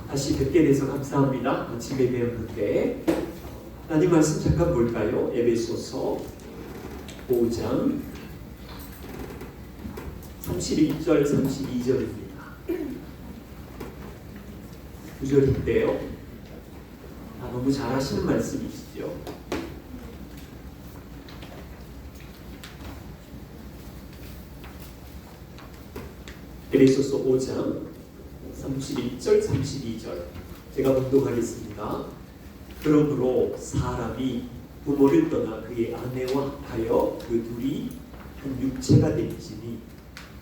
다시 뵙게 돼서 감사합니다. 아침에 배웠는데 하나님 말씀 잠깐 볼까요? 에베소서 5장 31절 32절입니다. 9절인데요. 너무 잘 하시는 말씀이시죠? 에베소서 5장 31절 32절 제가 봉독하겠습니다. 그러므로 사람이 부모를 떠나 그의 아내와 합하여 그 둘이 한 육체가 될지니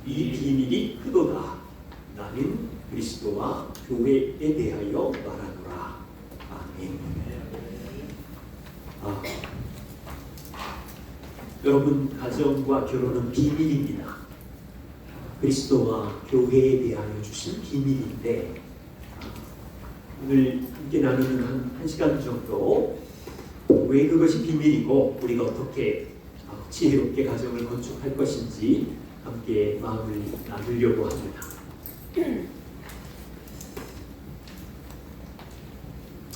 이 비밀이 크도다. 나는 그리스도와 교회에 대하여 말하노라. 아멘. 여러분, 가정과 결혼은 비밀입니다. 그리스도와 교회에 대하여 주신 비밀인데 오늘 함께 나누는 한 시간 정도 왜 그것이 비밀이고 우리가 어떻게 지혜롭게 가정을 건축할 것인지 함께 마음을 나누려고 합니다.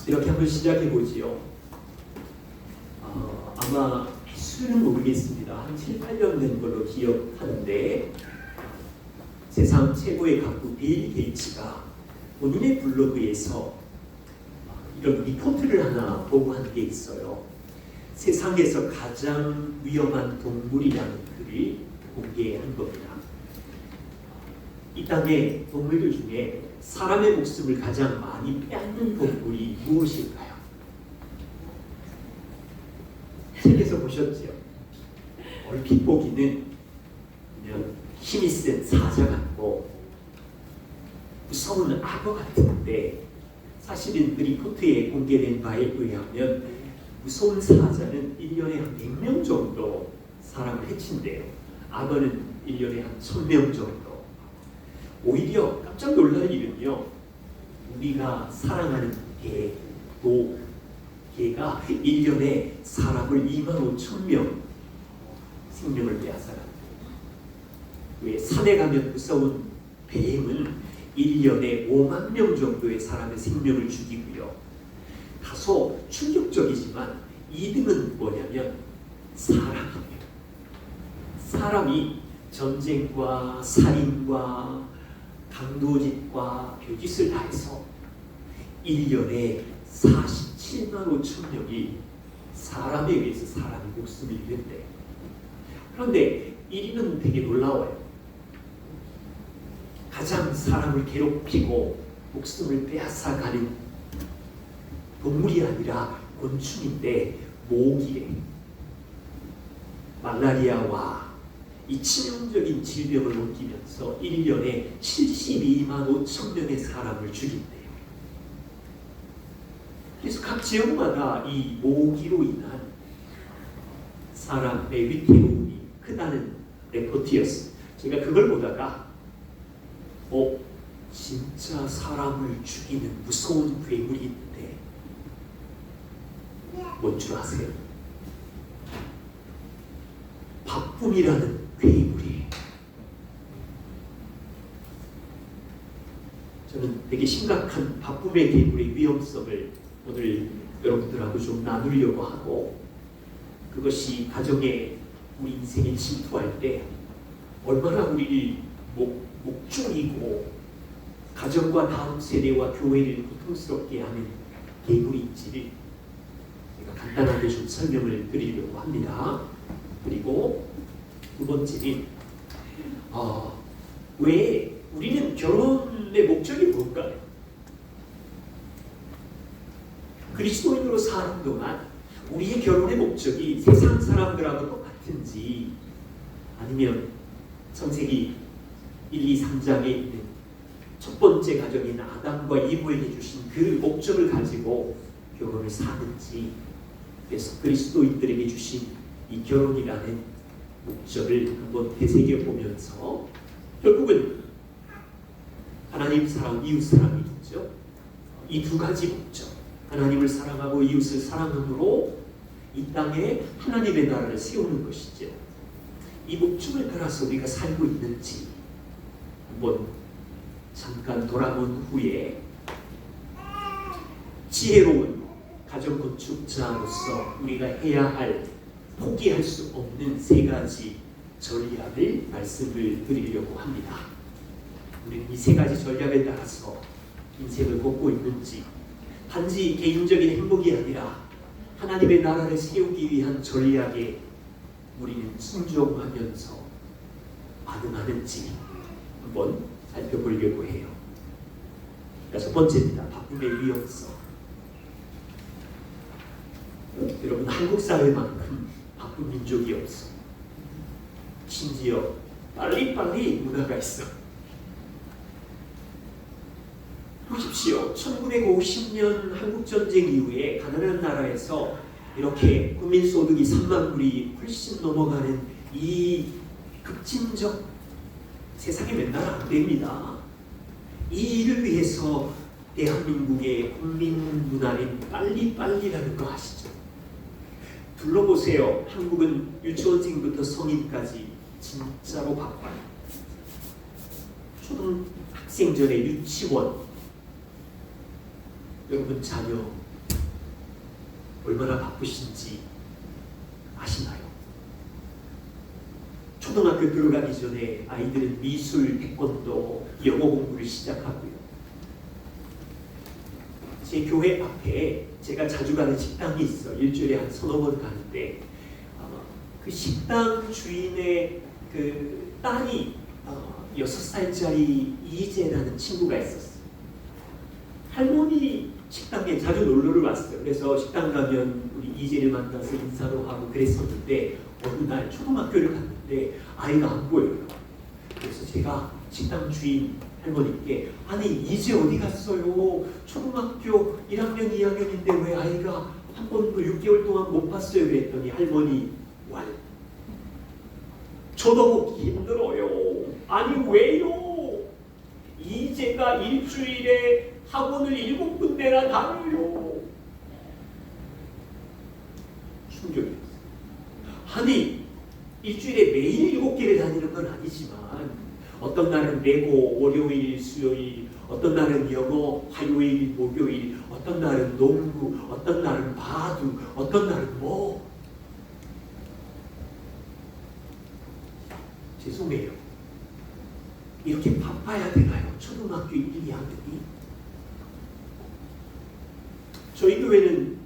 이렇게 한번 시작해 보지요. 아마 수는 모르겠습니다. 한 7, 8년 된 걸로 기억하는데 세상 최고의 가구 빌 게이츠가 본인의 블로그에서 이런 리포트를 하나 보고한 게 있어요. 세상에서 가장 위험한 동물이라는 글을 공개한 겁니다. 이 땅의 동물들 중에 사람의 목숨을 가장 많이 빼앗는 동물이 무엇일까요? 책에서 보셨죠? 얼핏 보기는 그냥 힘이 센 사자 같고 무서운 악어 같은데 사실은 그 리포트에 공개된 바에 의하면 무서운 사자는 1년에 한 100명 정도 사람을 해친대요. 악어는 1년에 한 1000명 정도. 오히려 깜짝 놀랄 일은요, 우리가 사랑하는 개가 1년에 사람을 25,000명 생명을 빼앗아갑니다. 왜 산에 가면 무서운 뱀은 1년에 5만 명 정도의 사람의 생명을 죽이고요. 다소 충격적이지만 2등은 뭐냐면 사람이에요. 사람이 전쟁과 살인과 강도짓과 별짓을 다 해서 1년에 47만 5천 명이 사람에 의해서 사람의 목숨을 잃는대요. 그런데 1위는 되게 놀라워요. 가장 사람을 괴롭히고 목숨을 빼앗아가는 동물이 아니라 곤충인데 모기래. 말라리아와 이 치명적인 질병을 옮기면서 1년에 72만 5천 명의 사람을 죽인대요. 그래서 각 지역마다 이 모기로 인한 사람의 위태로움이 크다는 레포트였습니다. 제가 그걸 보다가 진짜 사람을 죽이는 무서운 괴물이 있는데 뭔 줄 아세요? 바쁨이라는 괴물이에요. 저는 되게 심각한 바쁨의 괴물의 위험성을 오늘 여러분들하고 좀 나누려고 하고, 그것이 가정에 우리 인생에 침투할 때 얼마나 우리를 목줄이고 가정과 다음 세대와 교회를 고통스럽게 하는 괴물인지를 제가 간단하게 좀 설명을 드리려고 합니다. 그리고 두 번째는 왜 우리는 결혼의 목적이 뭘까요? 그리스도인으로 사는 동안 우리의 결혼의 목적이 세상 사람들하고 똑같은지, 아니면 창세기 1, 2, 3장에 있는 첫 번째 가정인 아담과 이브에게 주신 그 목적을 가지고 결혼을 사는지, 그래서 그리스도인들에게 주신 이 결혼이라는 목적을 한번 되새겨보면서 결국은 하나님 사랑, 이웃 사랑이겠죠. 이 두 가지 목적, 하나님을 사랑하고 이웃을 사랑함으로 이 땅에 하나님의 나라를 세우는 것이죠. 이 목적을 따라서 우리가 살고 있는지 한번 잠깐 돌아본 후에 지혜로운 가정 건축자로서 우리가 해야 할 포기할 수 없는 세 가지 전략을 말씀을 드리려고 합니다. 우리는 이 세 가지 전략에 따라서 인생을 걷고 있는지, 단지 개인적인 행복이 아니라 하나님의 나라를 세우기 위한 전략에 우리는 순종하면서 반응하는지 한번 살펴보려고 해요. 첫 번째입니다. 바꿈의 위험성. 여러분, 한국 사회만큼 바쁜 민족이 없어. 심지어 빨리빨리 문화가 있어. 보십시오. 1950년 한국전쟁 이후에 가난한 나라에서 이렇게 국민소득이 3만 불이 훨씬 넘어가는 이 급진적 세상에 맨날 안 됩니다. 이 일을 위해서 대한민국의 국민 문화는 빨리빨리라는 거 아시죠? 둘러보세요. 한국은 유치원생부터 성인까지 진짜로 바빠요. 초등학생 전에 유치원. 여러분 자녀 얼마나 바쁘신지 아시나요? 초등학교 들어가기 전에 아이들은 미술, 태권도, 영어 공부를 시작하고요. 제 교회 앞에 제가 자주 가는 식당이 있어요. 일주일에 한 서너 번 가는데 그 식당 주인의 그 딸이 6살짜리 이재라는 친구가 있었어요. 할머니 식당에 자주 놀러를 왔어요. 그래서 식당 가면 우리 이재를 만나서 인사도 하고 그랬었는데 어느 날 초등학교를 갔는데 아이가 안 보여요. 그래서 제가 식당 주인 할머니께 아니 이제 어디 갔어요? 초등학교 1학년 2학년인데 왜 아이가 한 번도 6개월 동안 못 봤어요? 그랬더니 할머니 왈 저도 보기 힘들어요. 아니 왜요? 이제가 일주일에 학원을 7군데나 다녀요. 충격이었어요. 아니 일주일에 매일 7개를 다니는 건 아니지만 어떤 날은 레고 월요일 수요일, 어떤 날은 영어 화요일 목요일, 어떤 날은 농구, 어떤 날은 바둑, 어떤 날은 뭐. 죄송해요. 이렇게 바빠야 되나요? 초등학교 1, 2학년이? 저희 교회는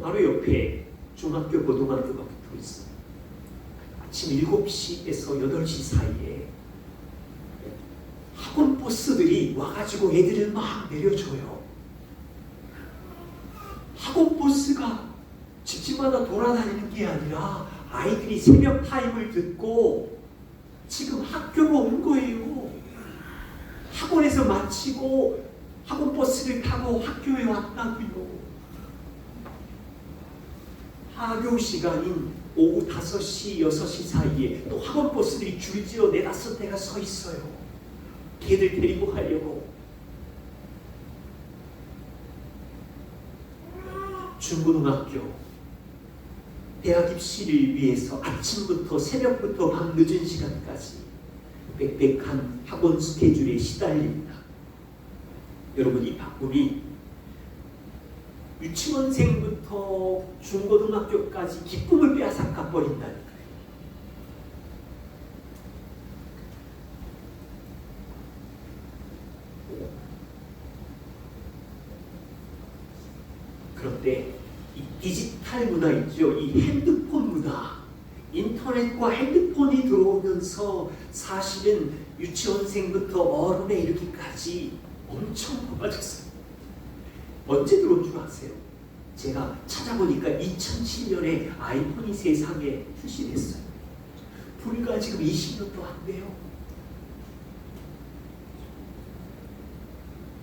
바로 옆에 중학교, 고등학교가 붙어 있어요. 아침 7시에서 8시 사이에 학원 버스들이 와가지고 애들을 막 내려줘요. 학원 버스가 집집마다 돌아다니는 게 아니라 아이들이 새벽 타임을 듣고 지금 학교로 온 거예요. 학원에서 마치고 학원 버스를 타고 학교에 왔다고요. 하교 시간인 오후 5시, 6시 사이에 또 학원 버스들이 줄지어 4-5대가 서 있어요. 걔들 데리고 가려고. 중고등학교, 대학 입시를 위해서 아침부터 새벽부터 밤 늦은 시간까지 빽빽한 학원 스케줄에 시달립니다. 여러분, 이 바쁨이 유치원생부터 중고등학교까지 기쁨을 빼앗아 버린다니까요. 그런데 이 디지털 문화 있죠. 이 핸드폰 문화, 인터넷과 핸드폰이 들어오면서 사실은 유치원생부터 어른에 이르기까지 엄청 바빠졌어요. 언제 들어온 줄 아세요? 제가 찾아보니까 2007년에 아이폰이 세상에 출시됐어요. 불과 지금 20년도 안 돼요.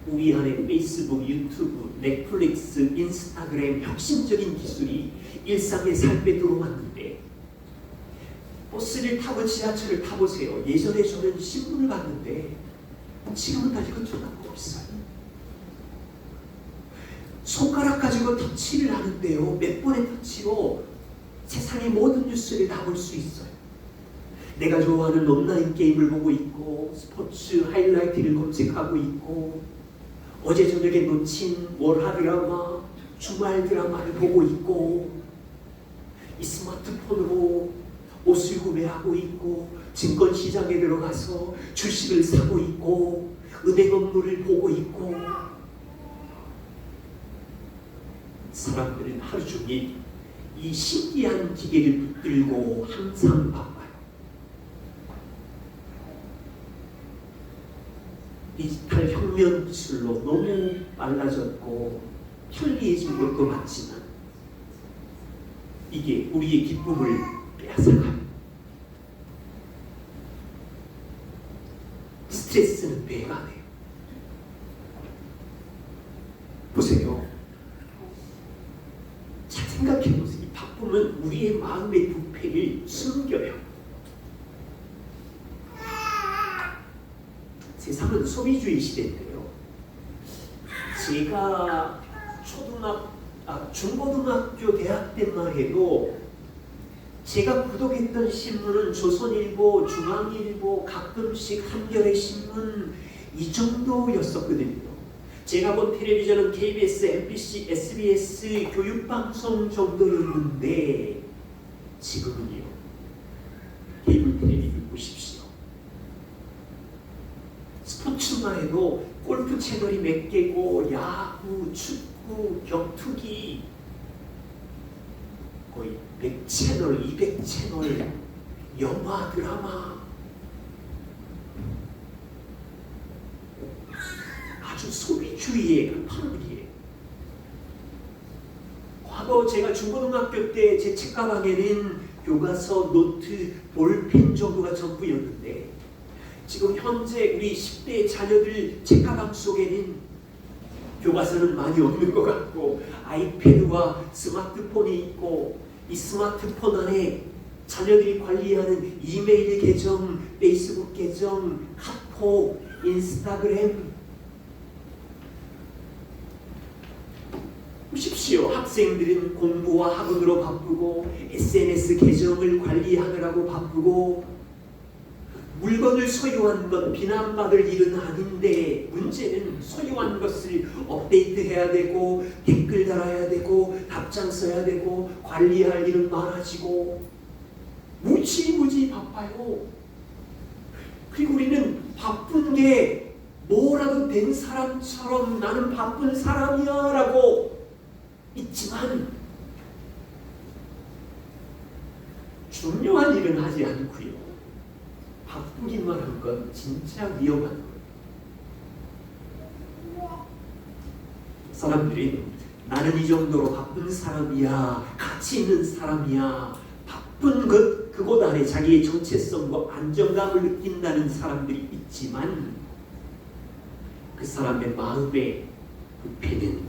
우리 안에 페이스북, 유튜브, 넷플릭스, 인스타그램 혁신적인 기술이 일상의 삶에 들어왔는데 버스를 타고 지하철을 타보세요. 예전에 저는 신문을 봤는데 지금은 다 이것 전화가 없어요. 손가락 가지고 터치를 하는데요. 몇 번의 터치로 세상의 모든 뉴스를 다 볼 수 있어요. 내가 좋아하는 온라인 게임을 보고 있고 스포츠 하이라이트를 검색하고 있고 어제 저녁에 놓친 월화 드라마 주말 드라마를 보고 있고 이 스마트폰으로 옷을 구매하고 있고 증권시장에 들어가서 주식을 사고 있고 은행 업무를 보고 있고 사람들은 하루 종일 이 신기한 기계를 붙들고 항상 바빠요. 디지털 혁명 기술로 너무 빨라졌고 편리해진 것도 맞지만 이게 우리의 기쁨을 빼앗아가요. 스트레스는 배가 돼요. 보세요. 잘 생각해보세요. 이 바쁨은 우리의 마음의 부패를 숨겨요. 세상은 소비주의 시대인데요. 제가 중고등학교 대학 때만 해도 제가 구독했던 신문은 조선일보, 중앙일보, 가끔씩 한겨레 신문 이 정도였었거든요. 제가 본 텔레비전은 KBS, MBC, SBS 교육방송 정도였는데 지금은요. 케이블 텔레비를 보십시오. 스포츠만 해도 골프 채널이 몇 개고 야구, 축구, 격투기 거의 100채널, 200채널, 영화, 드라마 아주 소비주의의 끝판왕이에요. 과거 제가 중고등학교 때 제 책가방에는 교과서, 노트, 볼펜 정도가 전부였는데 지금 현재 우리 10대 자녀들 책가방 속에는 교과서는 많이 없는 것 같고 아이패드와 스마트폰이 있고 이 스마트폰 안에 자녀들이 관리하는 이메일 계정, 페이스북 계정, 카톡, 인스타그램 보십시오. 학생들은 공부와 학원으로 바쁘고 SNS 계정을 관리하느라고 바쁘고 물건을 소유한 건 비난받을 일은 아닌데 문제는 소유한 것을 업데이트해야 되고 댓글 달아야 되고 답장 써야 되고 관리할 일은 많아지고 무지무지 바빠요. 그리고 우리는 바쁜 게 뭐라도 된 사람처럼 나는 바쁜 사람이야 라고 있지만 중요한 일은 하지 않고요. 바쁘기만 한 건 진짜 위험한 거예요. 사람들이 나는 이 정도로 바쁜 사람이야, 가치 있는 사람이야, 바쁜 그곳 안에 자기의 정체성과 안정감을 느낀다는 사람들이 있지만 그 사람의 마음의 부패는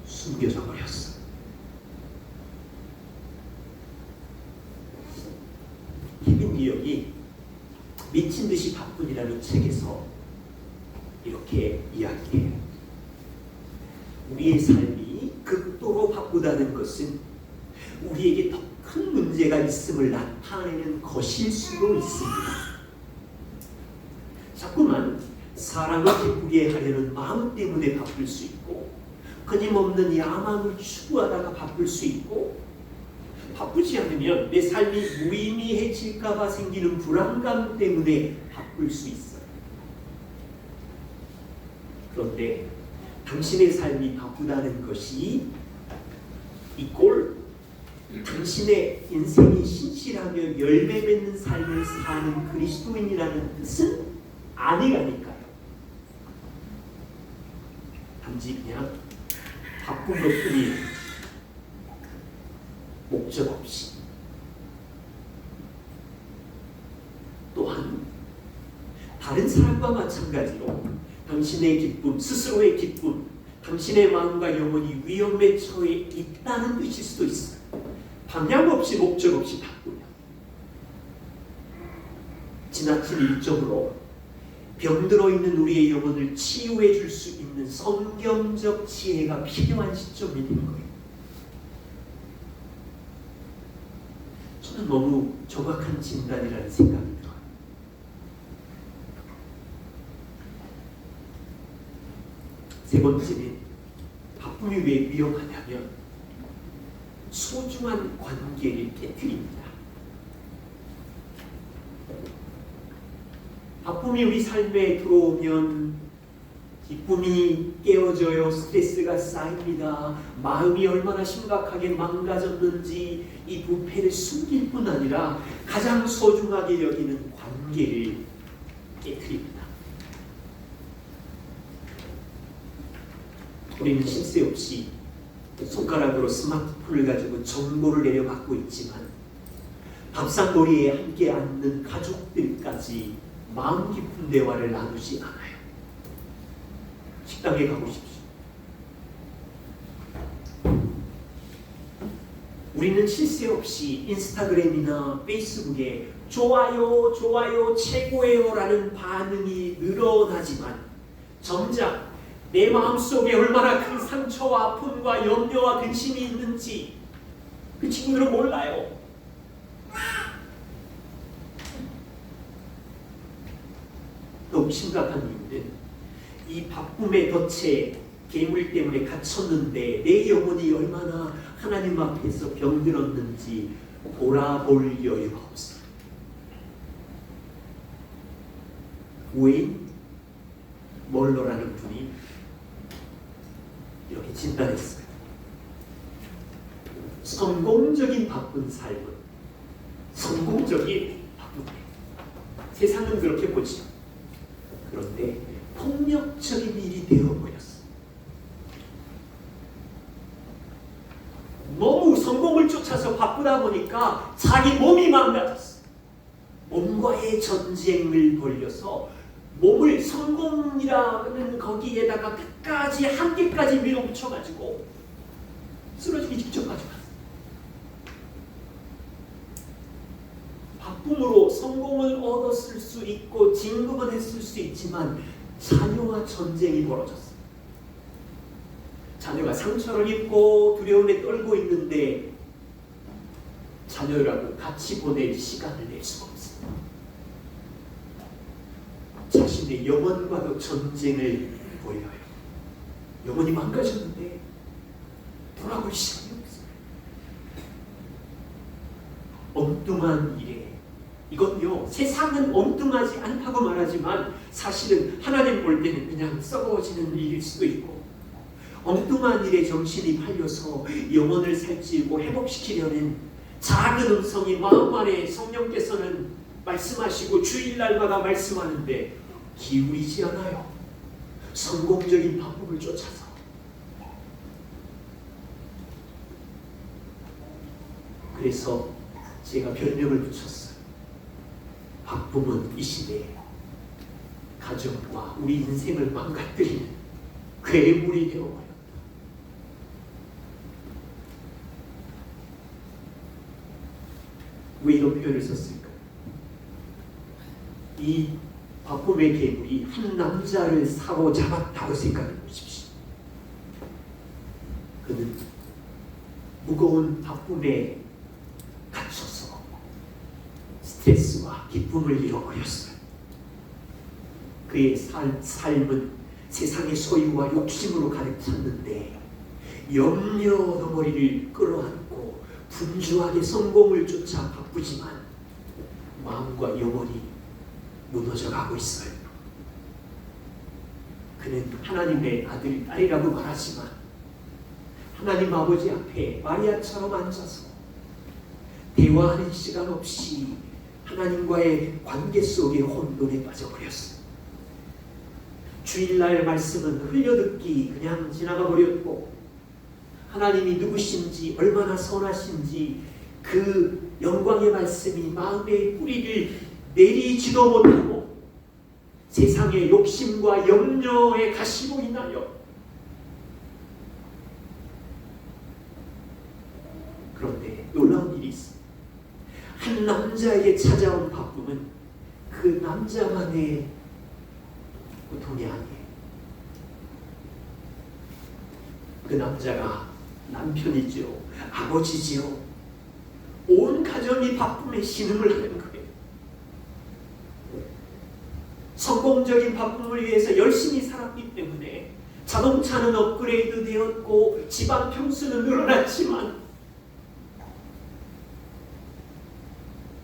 숨겨져 버렸어. 케빈 리역이 미친 듯이 바쁜이라는 책에서 이렇게 이야기해요. 우리의 삶이 극도로 바쁘다는 것은 우리에게 더 큰 문제가 있음을 나타내는 것일 수도 있습니다. 자꾸만 사람을 기쁘게 하려는 마음 때문에 바쁠 수 있고 끊임없는 야망을 추구하다가 바쁠 수 있고 바쁘지 않으면 내 삶이 무의미해질까 봐 생기는 불안감 때문에 바쁠 수 있어요. 그런데 당신의 삶이 바쁘다는 것이 이꼴 당신의 인생이 신실하며 열매 맺는 삶을 사는 그리스도인이라는 뜻은 아니라니까요. 단지 그냥 바쁜 것뿐이에요. 목적 없이. 또한 다른 사람과 마찬가지로 당신의 기쁨, 스스로의 기쁨, 당신의 마음과 영혼이 위험에 처해 있다는 뜻일 수도 있어요. 방향 없이 목적 없이 바꾸면 지나친 일정으로 병들어 있는 우리의 영혼을 치유해 줄 수 있는 성경적 지혜가 필요한 시점이 된 거예요. 저는 너무 정확한 진단이라는 생각이 들어요. 세 번째는 바쁨이 왜 위험하냐면 소중한 관계를 깨뜨립니다. 바쁨이 우리 삶에 들어오면 기쁨이 깨어져요. 스트레스가 쌓입니다. 마음이 얼마나 심각하게 망가졌는지 이 부패를 숨길 뿐 아니라 가장 소중하게 여기는 관계를 깨뜨립니다. 우리는 쉴 새 없이 손가락으로 스마트폰을 가지고 정보를 내려받고 있지만 밥상머리에 함께 앉는 가족들까지 마음 깊은 대화를 나누지 않아요. 식당에 가보십시오. 우리는 쉴 새 없이 인스타그램이나 페이스북에 좋아요, 좋아요, 최고예요 라는 반응이 늘어나지만 정작 내 마음속에 얼마나 큰 상처와 아픔과 염려와 근심이 있는지 그 친구들은 몰라요. 더욱 심각한 이유는 이 바쁨의 덫에 괴물 때문에 갇혔는데 내 영혼이 얼마나 하나님 앞에서 병들었는지 돌아볼 여유가 없어요. 웨인 멀러라는 분이 이렇게 진단했어요. 성공적인 바쁜 삶은 성공적인 바쁜 세상은 그렇게 보죠. 그런데 폭력적인 일이 되어버렸어. 너무 성공을 쫓아서 바쁘다 보니까 자기 몸이 망가졌어. 몸과의 전쟁을 벌여서 몸을 성공이라는 거기에다가 끝까지 한계까지 밀어붙여가지고 쓰러지기 직전까지 갔어. 바쁨으로 성공을 얻었을 수 있고 진급은 했을 수 있지만 자녀와 전쟁이 벌어졌어. 자녀가 상처를 입고 두려움에 떨고 있는데 자녀라고 같이 보낼 시간을 낼 수가 없어. 자신의 영혼과도 전쟁을 벌여요. 영혼이 망가졌는데 돌아볼 시간이 없어요. 엉뚱한 일에 이건요, 세상은 엉뚱하지 않다고 말하지만 사실은 하나님 볼 때는 그냥 썩어지는 일일 수도 있고 엉뚱한 일에 정신이 팔려서 영혼을 살찌고 회복시키려는 작은 음성이 마음 안에 성령께서는 말씀하시고 주일날마다 말씀하는데 기울이지 않아요. 성공적인 바쁨을 쫓아서. 그래서 제가 별명을 붙였어요. 바쁨은 이 시대에 가정과 우리 인생을 망가뜨리는 괴물이 되어버렸다. 왜 이런 표현을 썼을까요? 이 바쁨의 괴물이 한 남자를 사로잡았다고 생각해 보십시오. 그는 무거운 바쁨에 갇혀서 스트레스와 기쁨을 잃어버렸어요. 그의 삶은 세상의 소유와 욕심으로 가득 찼는데 염려 덩어리를 끌어안고 분주하게 성공을 쫓아 바쁘지만 마음과 영혼이 무너져가고 있어요. 그는 하나님의 아들, 딸이라고 말하지만 하나님 아버지 앞에 마리아처럼 앉아서 대화하는 시간 없이 하나님과의 관계 속에 혼돈에 빠져버렸어요. 주일날 말씀은 흘려듣기 그냥 지나가 버렸고 하나님이 누구신지 얼마나 선하신지 그 영광의 말씀이 마음의 뿌리를 내리지도 못하고 세상의 욕심과 염려에 가시로 인하여 그런데 놀라운 일이 있어. 한 남자에게 찾아온 바쁨은 그 남자만의 고통이 아니에요. 그 남자가 남편이죠. 아버지지요. 온 가정이 바쁨에 신음을 하는 거예요. 성공적인 바쁨을 위해서 열심히 살았기 때문에 자동차는 업그레이드 되었고 집안 평수는 늘어났지만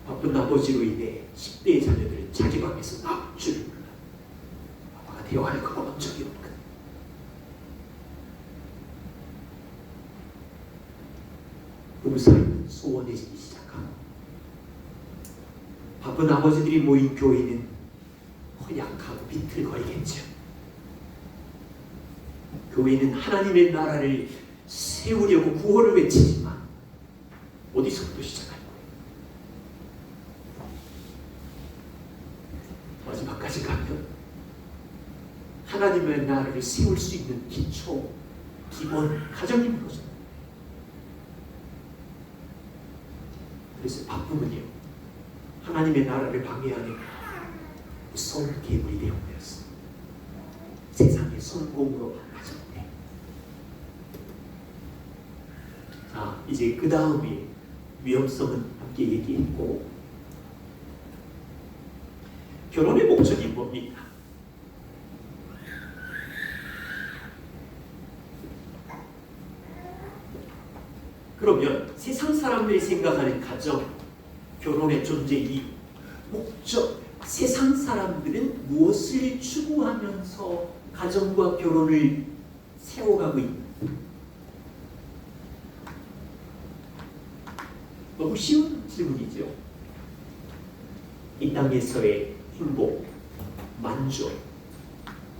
바쁜 아버지로 인해 10대의 자녀들은 자기 방에서 납주를 불러 아빠가 대화를 걸어본 적이 없거든. 부부 사이는 소원해지기 시작하고 바쁜 아버지들이 모인 교회는 허약하고 비틀거리겠죠. 교회는 하나님의 나라를 세우려고 구호를 외치지만 어디서부터 시작할 거예요? 마지막까지 가면 하나님의 나라를 세울 수 있는 기초, 기본, 가정이 무너져요. 그래서 바쁨은요, 하나님의 나라를 방해하는 무서운 괴물이 되어버렸어. 세상의 성공으로 바꿔졌네. 자, 이제 그 다음에 위험성은 함께 얘기했고, 결혼의 목적이 뭡니까? 그러면 세상 사람들이 생각하는 가정, 결혼의 존재, 이 목적, 세상 사람들은 무엇을 추구하면서 가정과 결혼을 세워가고 있는? 너무 쉬운 질문이죠. 이 땅에서의 행복, 만족,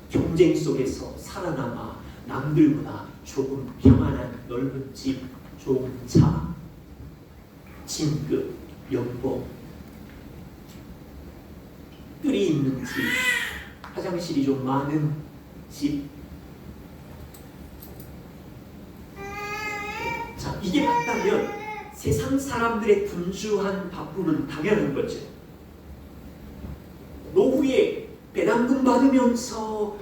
경쟁 속에서 살아남아 남들보다 조금 평안한 넓은 집, 좋은 차, 진급, 연봉, 뜰이 있는 집, 화장실이 좀 많은 집. 자, 이게 맞다면 세상 사람들의 분주한 바쁨은 당연한 거죠. 노후에 배당금 받으면서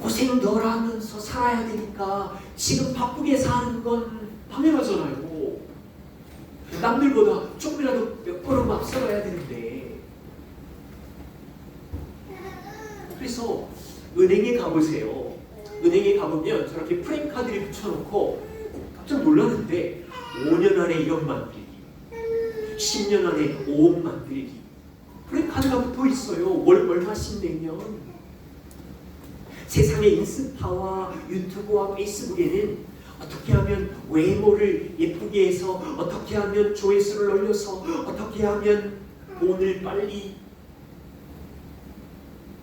고생 덜 하면서 살아야 되니까 지금 바쁘게 사는 건 당연하잖아요. 남들보다 조금이라도 몇 걸음 앞서가야 되는데. 그래서 은행에 가보세요. 은행에 가보면 저렇게 프레임카드를 붙여놓고 깜짝 놀랐는데 5년 안에 1억 만들기, 10년 안에 5억 만들기, 프레임카드가 붙어있어요. 월 얼마씩 내면. 세상의 인스타와 유튜브와 페이스북에는 어떻게 하면 외모를 예쁘게 해서, 어떻게 하면 조회수를 올려서, 어떻게 하면 돈을 빨리,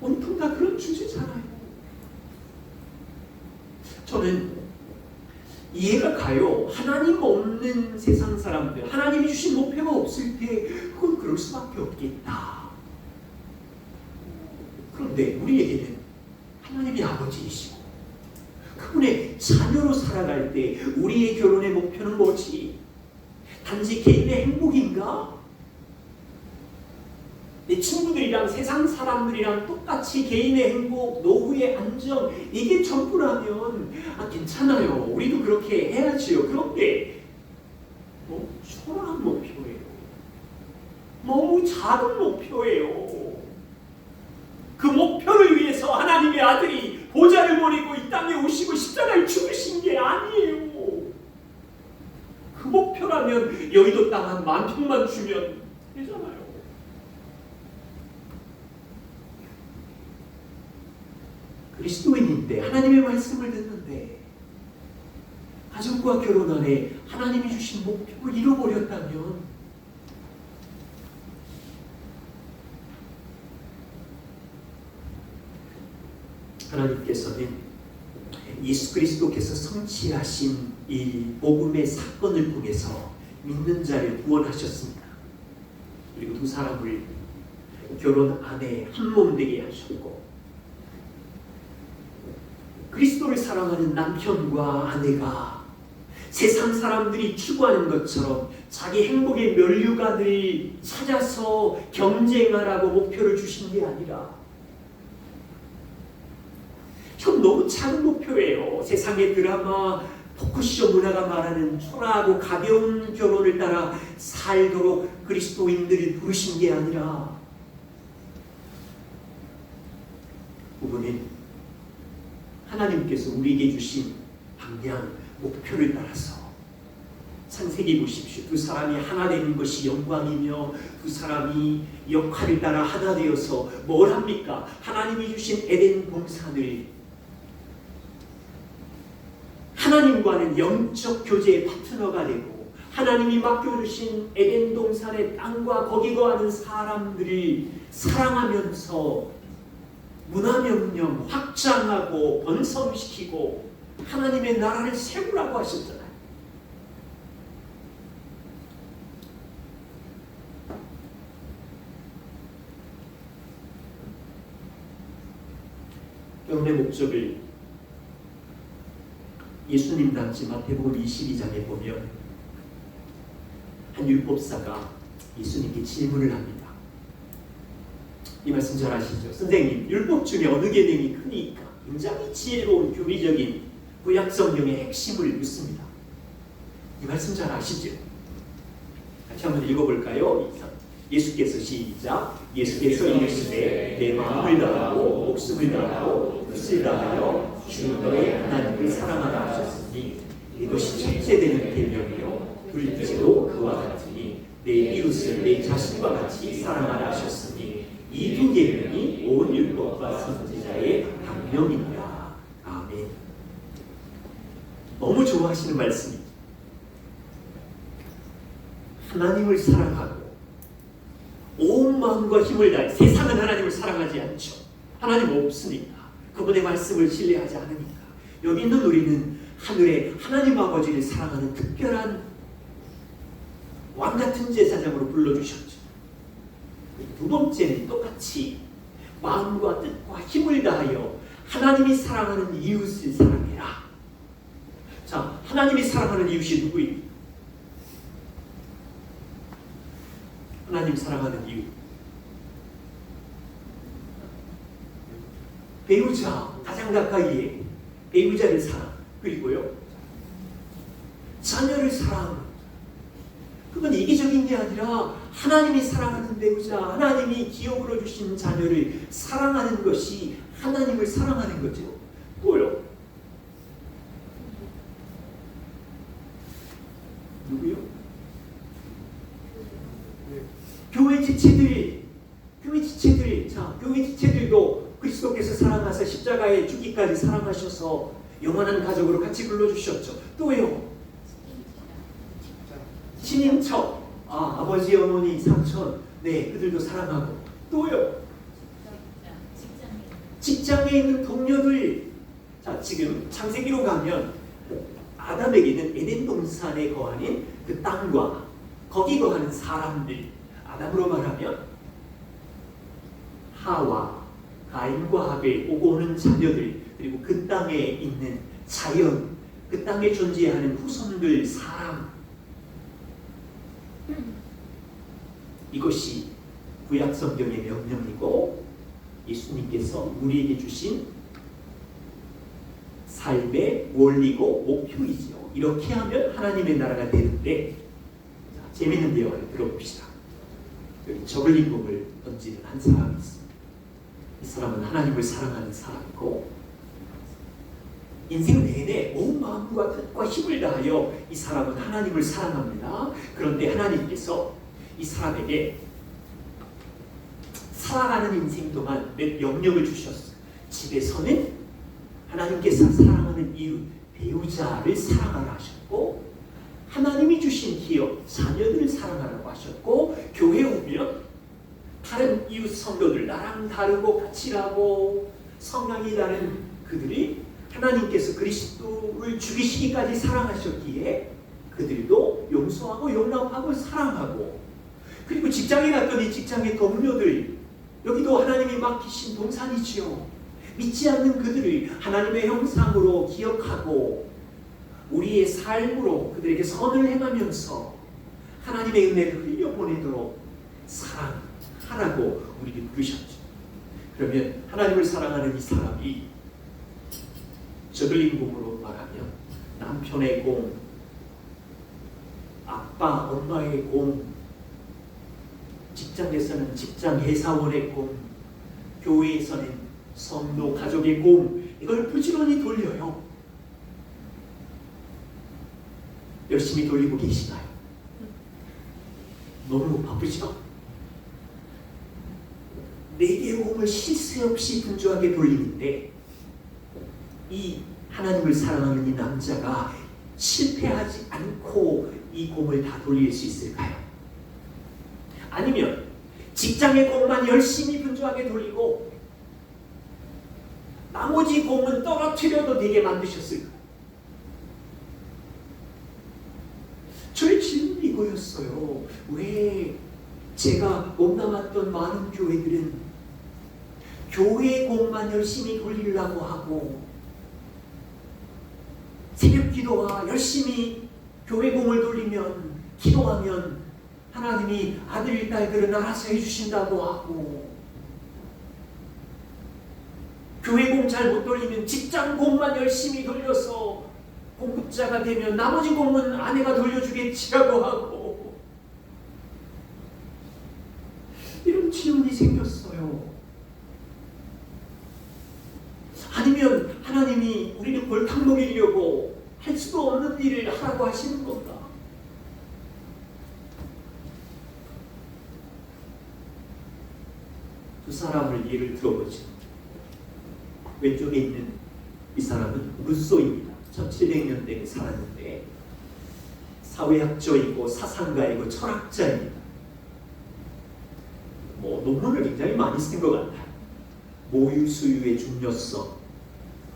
온통 다 그런 주제잖아요. 저는 이해가 가요. 하나님 없는 세상 사람들, 하나님이 주신 목표가 없을 때 그건 그럴 수밖에 없겠다. 그런데 우리에게는 하나님이 아버지이시고 그분의 자녀로 살아갈 때 우리의 결혼의 목표는 뭐지? 단지 개인의 행복인가? 내 친구들이랑 세상 사람들이랑 똑같이 개인의 행복, 노후의 안정, 이게 전부라면 괜찮아요. 우리도 그렇게 해야지요. 그런데 너무 초라한 목표예요. 너무 작은 목표예요. 그 목표를 위해서 하나님의 아들이 보좌를 버리고 이 땅에 오시고 십자가를 죽으신 게 아니에요. 그 목표라면 여의도 땅 한 10,000평만 주면 되잖아요. 그리스도인인데 하나님의 말씀을 듣는데 가정과 결혼 안에 하나님이 주신 목표를 잃어버렸다면 하나님께서는 예수 그리스도께서 성취하신 이 복음의 사건을 통해서 믿는 자를 구원하셨습니다. 그리고 두 사람을 결혼 안에 한 몸 되게 하셨고, 그리스도를 사랑하는 남편과 아내가 세상 사람들이 추구하는 것처럼 자기 행복의 면류관을 찾아서 경쟁하라고 목표를 주신 게 아니라, 전 너무 작은 목표예요. 세상의 드라마, 토크쇼 문화가 말하는 초라하고 가벼운 결혼을 따라 살도록 그리스도인들을 부르신 게 아니라, 부부는 하나님께서 우리에게 주신 방향, 목표를 따라서 창세기 보십시오. 두 사람이 하나 되는 것이 영광이며 두 사람이 역할을 따라 하나 되어서 뭘 합니까? 하나님이 주신 에덴 동산을 하나님과는 영적 교제의 파트너가 되고 하나님이 맡겨주신 에덴 동산의 땅과 거기 거하는 사람들을 사랑하면서 문화명령 확장하고 번성시키고 하나님의 나라를 세우라고 하셨잖아요. 영의 목적을 예수님 당시 마태복음 22장에 보면 한 율법사가 예수님께 질문을 합니다. 이 말씀 잘 아시죠? 선생님, 율법 중에 어느 계명이 크니까? 굉장히 지혜로운 교리적인 구약 성경의 핵심을 묻습니다. 이 말씀 잘 아시죠? 같이 한번 읽어볼까요? 예수께서 시작. 예수께서 이르시되 내 마음을 다하고 목숨을 다하고 뜻을 다하여 주 너의 하나님을 사랑하라 하셨으니 이것이 첫째 되는 계명이요 둘째도 그와 같으니 내 이웃을 내 자신과 같이 사랑하라 하셨으니 이 두 계명이 온 율법과 선지자의 강령이니라. 아멘. 너무 좋아하시는 말씀입니다. 하나님을 사랑하고 온 마음과 힘을 다해. 세상은 하나님을 사랑하지 않죠. 하나님 없으니까, 그분의 말씀을 신뢰하지 않으니까. 여기 있는 우리는 하늘에 하나님 아버지를 사랑하는 특별한 왕같은 제사장으로 불러주셨죠. 두 번째는 똑같이 마음과 뜻과 힘을 다하여 하나님이 사랑하는 이웃을 사랑해라. 자, 하나님이 사랑하는 이웃이 누구입니까? 하나님 사랑하는 이유. 배우자, 가장 가까이에 배우자를 사랑, 그리고요 자녀를 사랑. 그건 이기적인 게 아니라 하나님이 사랑하는 배우자, 하나님이 기업으로 주신 자녀를 사랑하는 것이 하나님을 사랑하는 거죠. 또요, 누구요? 교회 지체들, 자, 교회 지체들도 그리스도께서 사랑하사 십자가에 죽기까지 사랑하셔서 영원한 가족으로 같이 불러주셨죠. 또요, 친인척, 아버지, 어머니, 삼촌, 네, 그들도 사랑하고. 또요, 직장에 있는 동료들. 자, 지금 창세기로 가면 아담에게는 에덴 동산에 거하는 그 땅과 거기 거하는 사람들, 아담으로 말하면 하와, 가인과 하벨, 오고 오는 자녀들, 그리고 그 땅에 있는 자연, 그 땅에 존재하는 후손들, 사람. 이것이 구약 성경의 명령이고 예수님께서 우리에게 주신 삶의 원리고 목표이지요. 이렇게 하면 하나님의 나라가 되는데, 자, 재미있는 대화를 들어봅시다. 여기 저글링공을 던지는 한 사람이 있습니다. 이 사람은 하나님을 사랑하는 사람이고 인생 내내 온 마음과 뜻과 힘을 다하여 이 사람은 하나님을 사랑합니다. 그런데 하나님께서 이 사람에게 살아가는 인생 동안 몇 영역을 주셨어요. 집에서는 하나님께서 사랑하는 이웃, 배우자를 사랑하라 하셨고, 하나님이 주신 기업, 자녀들을 사랑하라고 하셨고, 교회 오면 다른 이웃 성도들, 나랑 다르고 같이 일하고 성향이 다른 그들이 하나님께서 그리스도를 죽이시기까지 사랑하셨기에 그들도 용서하고 용납하고 사랑하고, 그리고 직장에 갔더니 직장의 동료들, 여기도 하나님이 맡기신 동산이지요. 믿지 않는 그들을 하나님의 형상으로 기억하고 우리의 삶으로 그들에게 선을 행하면서 하나님의 은혜를 흘려보내도록 사랑하라고 우리를 부르셨죠. 그러면 하나님을 사랑하는 이 사람이 저글링공으로 말하면 남편의 공, 아빠, 엄마의 공, 직장에서는 직장 회사원의 공, 교회에서는 성도 가족의 공, 이걸 부지런히 돌려요. 열심히 돌리고 계시나요? 너무 바쁘죠? 4개의 공을 쉴 새 없이 분주하게 돌리는데 이 하나님을 사랑하는 이 남자가 실패하지 않고 이 공을 다 돌릴 수 있을까요? 아니면 직장의 공만 열심히 분주하게 돌리고 나머지 공은 떨어뜨려도 되게 만드셨을까요? 저의 질문이 이거였어요. 왜 제가 몸담았던 많은 교회들은 교회 공만 열심히 돌리려고 하고 새벽 기도와 열심히 교회 공을 돌리면 기도하면 하나님이 아들 딸들은 알아서 해주신다고 하고 교회 공 잘 못 돌리면 직장 공만 열심히 돌려서 공급자가 되면 나머지 공은 아내가 돌려주겠지라고 하고 이런 질문이 생겼어요. 아니면 하나님이 우리를 골탕 먹이려고 할 수도 없는 일을 하라고 하시는 건가? 두 사람을 예를 들어보죠. 왼쪽에 있는 이 사람은 루소입니다. 1700년대에 살았는데 사회학자이고 사상가이고 철학자입니다. 논문을 굉장히 많이 쓴 것 같아요. 모유수유의 중요성,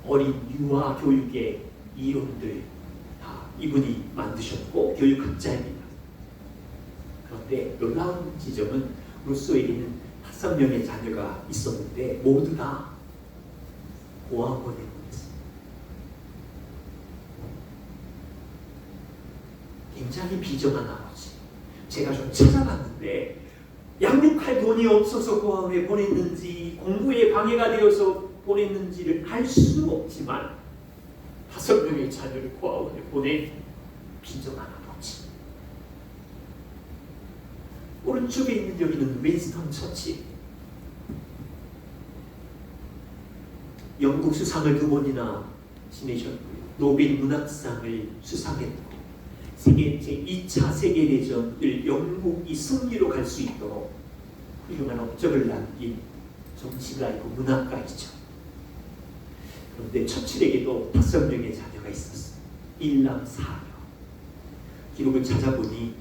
어린 유아 교육의 이론들 다 이분이 만드셨고 교육학자입니다. 그런데 놀라운 지점은 루소에게는 5명의 자녀가 있었는데 모두 다 고아원에 보냈습니다. 굉장히 비정한 아버지. 제가 좀 찾아봤는데 양육할 돈이 없어서 고아원에 보냈는지 공부에 방해가 되어서 보냈는지를 알 수는 없지만 5명의 자녀를 고아원에 보낸 비정한 아버지. 오른쪽에 있는 여기는 윈스턴 처칠. 영국 수상을 2번이나 지내셨고요. 노벨 문학상을 수상했고 제2차 세계대전을 영국이 승리로 갈 수 있도록 훌륭한 업적을 남긴 정치가이고 문학가이죠. 그런데 처칠에게도 5명의 자녀가 있었어요. 1남 4녀. 기록을 찾아보니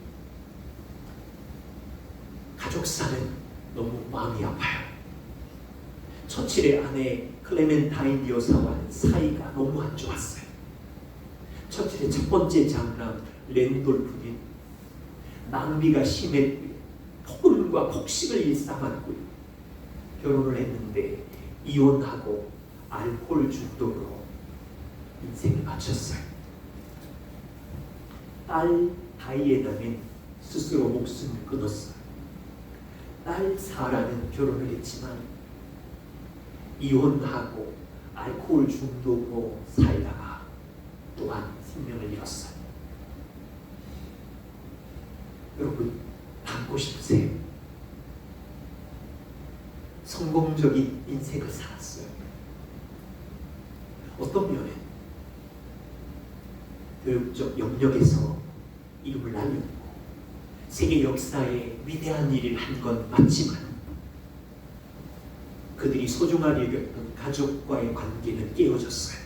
가족사는 너무 마음이 아파요. 처칠의 아내 클레멘타인 여사와는 사이가 너무 안 좋았어요. 처칠의 첫 번째 장남 랜돌프는 낭비가 심했고요. 폭음과 폭식을 일삼았고요. 결혼을 했는데 이혼하고 알코올 중독으로 인생을 마쳤어요. 딸 다이애나는 스스로 목숨을 끊었어요. 딸 사라는 결혼을 했지만 이혼하고 알코올 중독으로 살다가 또한 생명을 잃었어요. 여러분 닮고 싶으세요? 성공적인 인생을 살았어요. 어떤 면에 교육적 영역에서 이름을 날렸고 세계 역사에 위대한 일을 한 건 맞지만 그들이 소중하게 여겼던 가족과의 관계는 깨어졌어요.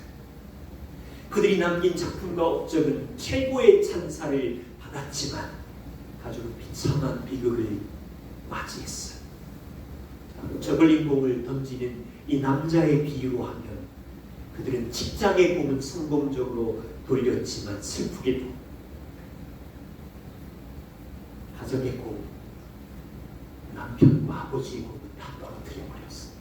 그들이 남긴 작품과 업적은 최고의 찬사를 받았지만 가족은 비참한 비극을 맞이했어요. 저글링 공을 던지는 이 남자의 비유로 하면 그들은 직장의 공은 성공적으로 돌렸지만 슬프게도 가정의 공, 남편과 아버지의 공은 다 떨어뜨려 버렸어요.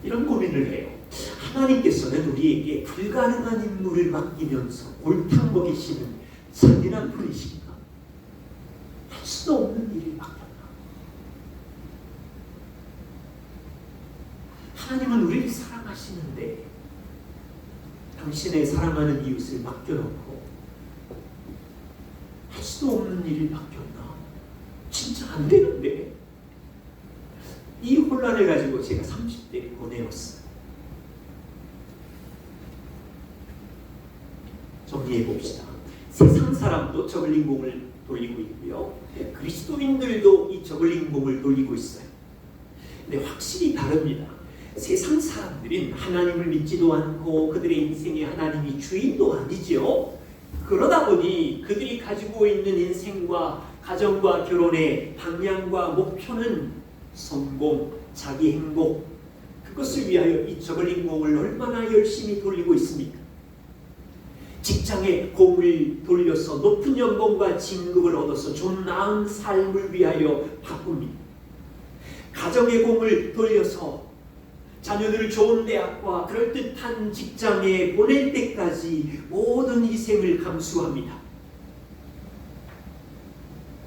이런 고민을 해요. 하나님께서는 우리에게 불가능한 임무를 맡기면서 골탕 먹이시는 잔인한 분이신가? 할 수 없는 일을 맡겼나? 하나님은 우리를 사랑하시는데 당신의 사랑하는 이웃을 맡겨놓고 할 수 없는 일을 맡겼나? 진짜 안 되는데 시간을 가지고 제가 30대를 보내었어요. 정리해 봅시다. 세상 사람도 저글링공을 돌리고 있고요. 그리스도인들도 이 저글링공을 돌리고 있어요. 근데 확실히 다릅니다. 세상 사람들은 하나님을 믿지도 않고 그들의 인생에 하나님이 주인도 아니죠. 그러다 보니 그들이 가지고 있는 인생과 가정과 결혼의 방향과 목표는 성공, 자기 행복, 그것을 위하여 이 저글링공을 얼마나 열심히 돌리고 있습니까? 직장의 공을 돌려서 높은 연봉과 진급을 얻어서 좀 나은 삶을 위하여 바꿉니다. 가정의 공을 돌려서 자녀들을 좋은 대학과 그럴듯한 직장에 보낼 때까지 모든 희생을 감수합니다.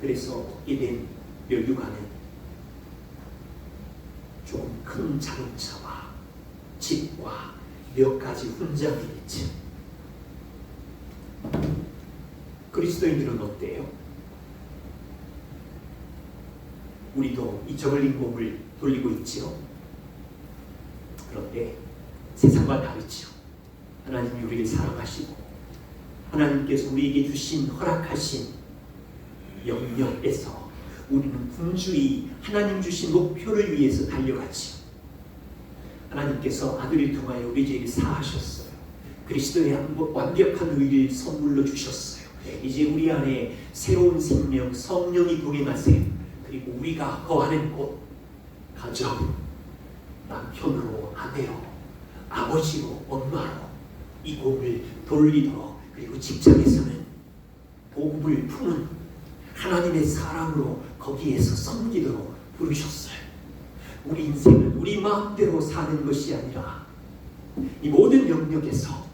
그래서 얻게 된 멸류관은 좀 큰 자동차와 집과 몇 가지 훈장이겠죠. 그리스도인들은 어때요? 우리도 이 저글링공을 돌리고 있지요. 그런데 세상과 다르지요. 하나님이 우리를 사랑하시고 하나님께서 우리에게 주신 허락하신 영역에서 우리는 분주히 하나님 주신 목표를 위해서 달려가지요. 하나님께서 아들을 통하여 우리 죄를 사하셨어요. 그리스도의 완벽한 의를 선물로 주셨어요. 이제 우리 안에 새로운 생명, 성령이 동행하세요. 그리고 우리가 거하는 곳, 가정, 남편으로, 아내로, 아버지로, 엄마로 이 공을 돌리도록, 그리고 직장에서는 복음을 품은 하나님의 사람으로 거기에서 섬기도록 부르셨어요. 우리 인생은 우리 마음대로 사는 것이 아니라 이 모든 영역에서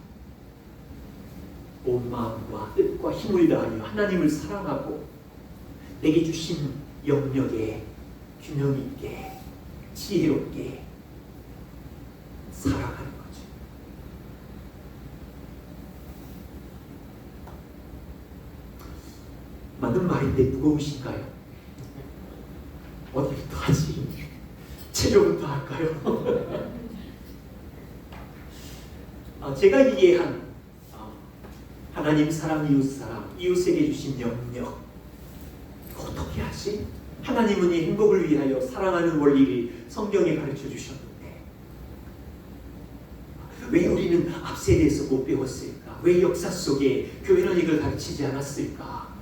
온 마음과 뜻과 힘을 다하여 하나님을 사랑하고 내게 주신 영역에 균형 있게 지혜롭게 살아가는 거죠. 맞는 말인데 무거우신가요? 어디부터 하지? 체조부터 할까요? 제가 이해한 하나님 사랑, 이웃 사랑, 이웃에게 주신 영역 어떻게 하지? 하나님은 이 행복을 위하여 사랑하는 원리를 성경에 가르쳐 주셨는데 왜 우리는 앞세대에서 못 배웠을까? 왜 역사 속에 교회는 이걸 가르치지 않았을까?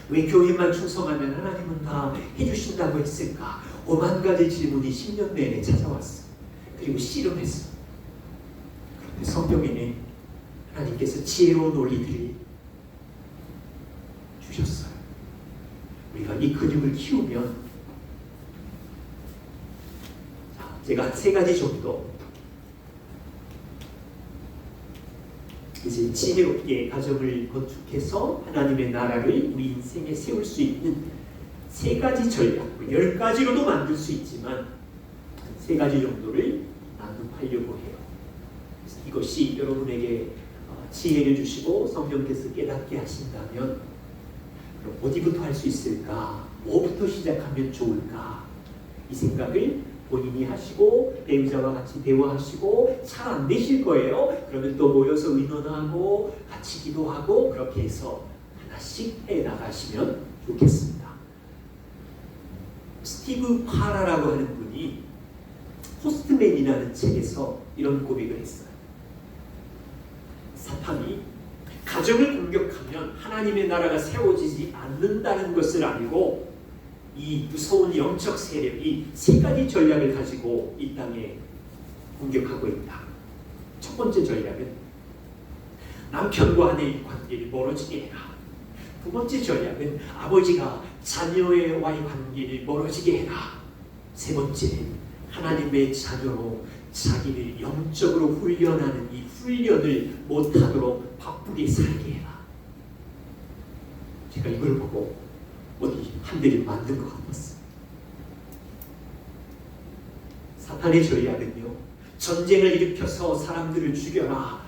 왜 교회만 충성하면 하나님은 다 해주신다고 했을까? 5만 가지 질문이 10년 내내 찾아왔어. 그리고 씨름했어. 그런데 성경에는 하나님께서 지혜로운 원리들을 주셨어요. 우리가 이 근육을 키우면, 제가 3가지 정도 이제 지혜롭게 가정을 건축해서 하나님의 나라를 우리 인생에 세울 수 있는 3가지 전략, 10가지로도 만들 수 있지만 3가지 정도를 나눔하려고 해요. 그래서 이것이 여러분에게 지혜를 주시고 성령께서 깨닫게 하신다면 그럼 어디부터 할 수 있을까? 뭐부터 시작하면 좋을까? 이 생각을 본인이 하시고 배우자와 같이 대화하시고 잘 안 되실 거예요. 그러면 또 모여서 의논하고 같이 기도하고 그렇게 해서 하나씩 해나가시면 좋겠습니다. 스티브 파라라고 하는 분이 포스트맨이라는 책에서 이런 고백을 했어요. 사탄이 가정을 공격하면 하나님의 나라가 세워지지 않는다는 것을 알고 이 무서운 영적 세력이 3가지 전략을 가지고 이 땅에 공격하고 있다. 첫 번째 전략은 남편과 아내의 관계를 멀어지게 해라. 두 번째 전략은 아버지가 자녀와의 관계를 멀어지게 해라. 세 번째는 하나님의 자녀로 자기를 영적으로 훈련하는 이 훈련을 못하도록 바쁘게 살게 해라. 제가 이걸 보고 어디 한 대를 만든 것 같았어요. 사탄의 전략은요, 전쟁을 일으켜서 사람들을 죽여라,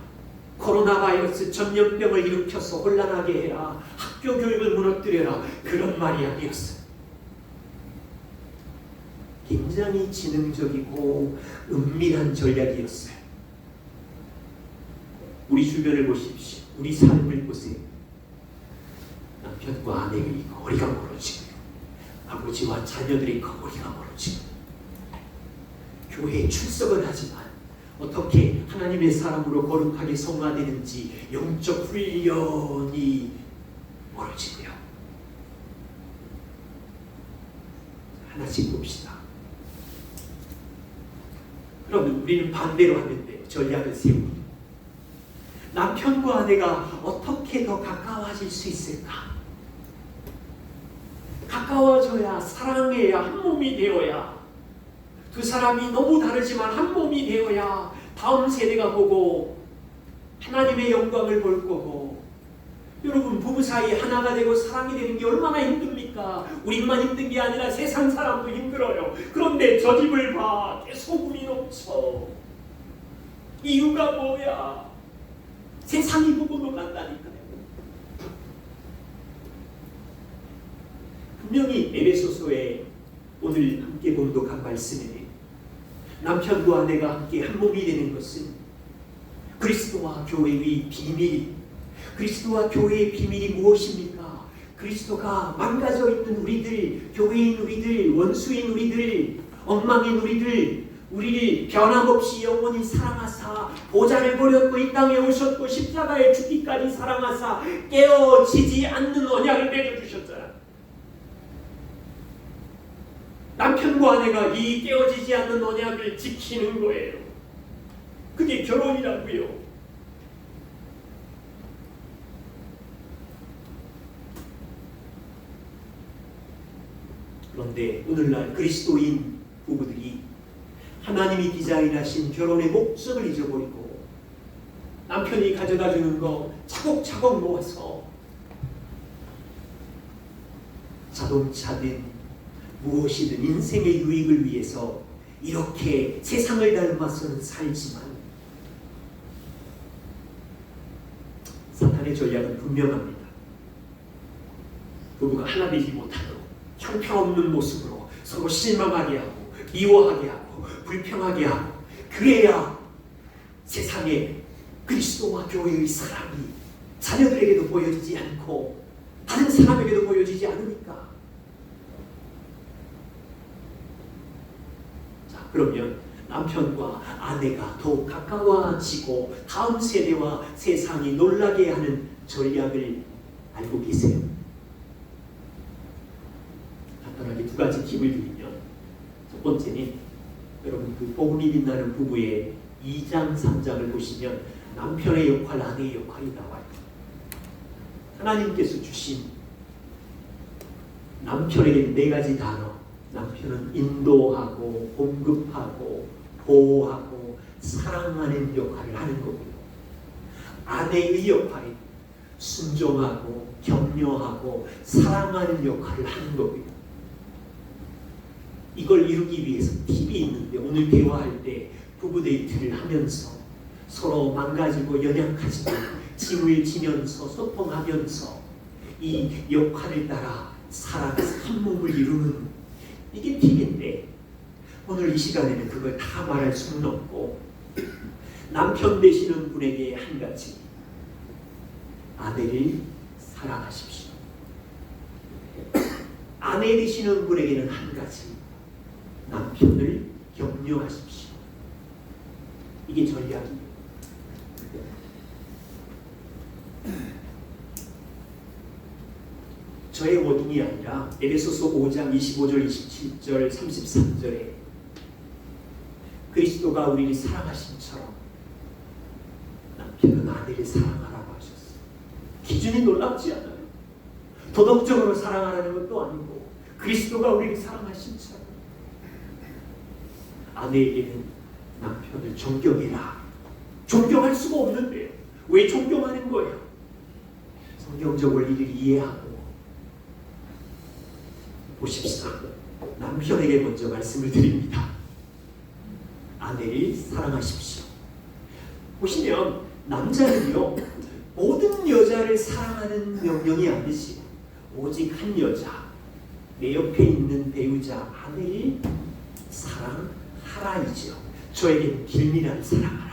코로나 바이러스 전염병을 일으켜서 혼란하게 해라, 학교 교육을 무너뜨려라, 그런 말이 아니었어요. 굉장히 지능적이고 은밀한 전략이었어요. 우리 주변을 보십시오. 우리 삶을 보세요. 남편과 아내의 거리가 멀어지고 아버지와 자녀들의 거리가 멀어지고 교회에 출석을 하지만 어떻게 하나님의 사람으로 거룩하게 성화되는지 영적 훈련이 멀어지고요. 하나씩 봅시다. 그럼 우리는 반대로 하면 돼요. 전략을 세우고 남편과 아내가 어떻게 더 가까워질 수 있을까? 가까워져야, 사랑해야, 한 몸이 되어야, 두 사람이 너무 다르지만 한 몸이 되어야 다음 세대가 보고 하나님의 영광을 볼 거고. 여러분, 부부 사이 하나가 되고 사랑이 되는 게 얼마나 힘듭니까? 우리만 힘든 게 아니라 세상 사람도 힘들어요. 그런데 저 집을 봐. 소금이 넘쳐. 이유가 뭐야? 세상이 보고 놀란다니까요. 분명히 에베소서에 오늘 함께 봉독한 말씀에 남편과 아내가 함께 한 몸이 되는 것은 그리스도와 교회의 비밀, 그리스도와 교회의 비밀이 무엇입니까? 그리스도가 망가져 있는 우리들, 교회인 우리들, 원수인 우리들, 엉망인 우리를 변함없이 영원히 사랑하사 보좌를 버렸고 이 땅에 오셨고 십자가에 죽기까지 사랑하사 깨어지지 않는 언약을 맺어주셨잖아요. 남편과 아내가 이 깨어지지 않는 언약을 지키는 거예요. 그게 결혼이라고요. 그런데 오늘날 그리스도인 부부들이 하나님이 디자인하신 결혼의 목적을 잊어버리고 남편이 가져다주는 거 차곡차곡 모아서 자동차든 무엇이든 인생의 유익을 위해서 이렇게 세상을 닮아서는 살지만 사탄의 전략은 분명합니다. 부부가 하나 되지 못하도록 형편없는 모습으로 서로 실망하게 하고 미워하게 하고 불평하게 하고, 그래야 세상에 그리스도와 교회의 사랑이 자녀들에게도 보여지지 않고 다른 사람에게도 보여지지 않으니까. 자, 그러면 남편과 아내가 더욱 가까워지고 다음 세대와 세상이 놀라게 하는 전략을 알고 계세요? 간단하게 두 가지 팁을 드리면, 첫 번째는 여러분 그 복음이 빛나는 부부의 2장 3장을 보시면 남편의 역할, 아내의 역할이 나와요. 하나님께서 주신 남편에게 4가지 단어. 남편은 인도하고 공급하고 보호하고 사랑하는 역할을 하는 거고요. 아내의 역할은 순종하고 격려하고 사랑하는 역할을 하는 거고요. 이걸 이루기 위해서 팁이 있는데, 오늘 대화할 때 부부 데이트를 하면서 서로 망가지고 연약하지만 짐을 지면서 소통하면서 이 역할을 따라 살아가서 한 몸을 이루는, 이게 팁인데 오늘 이 시간에는 그걸 다 말할 수는 없고, 남편 되시는 분에게 한 가지, 아내를 사랑하십시오. 아내 되시는 분에게는 한 가지, 남편을 격려하십시오. 이게 전략이에요. 저의 워딩이 아니라 에베소서 5장 25절, 27절, 33절에 그리스도가 우리를 사랑하심처럼 남편은 아내를 사랑하라고 하셨어요. 기준이 놀랍지 않아요? 도덕적으로 사랑하라는 것도 아니고 그리스도가 우리를 사랑하심처럼 아내에게는 남편을 존경해라. 존경할 수가 없는데요. 왜 존경하는 거예요? 성경적 원리를 이해하고 보십시다. 남편에게 먼저 말씀을 드립니다. 아내를 사랑하십시오. 보시면 남자는요, 모든 여자를 사랑하는 명령이 아니시고 오직 한 여자, 내 옆에 있는 배우자 아내를 하라이지요. 저에게는 길미나를 사랑하라.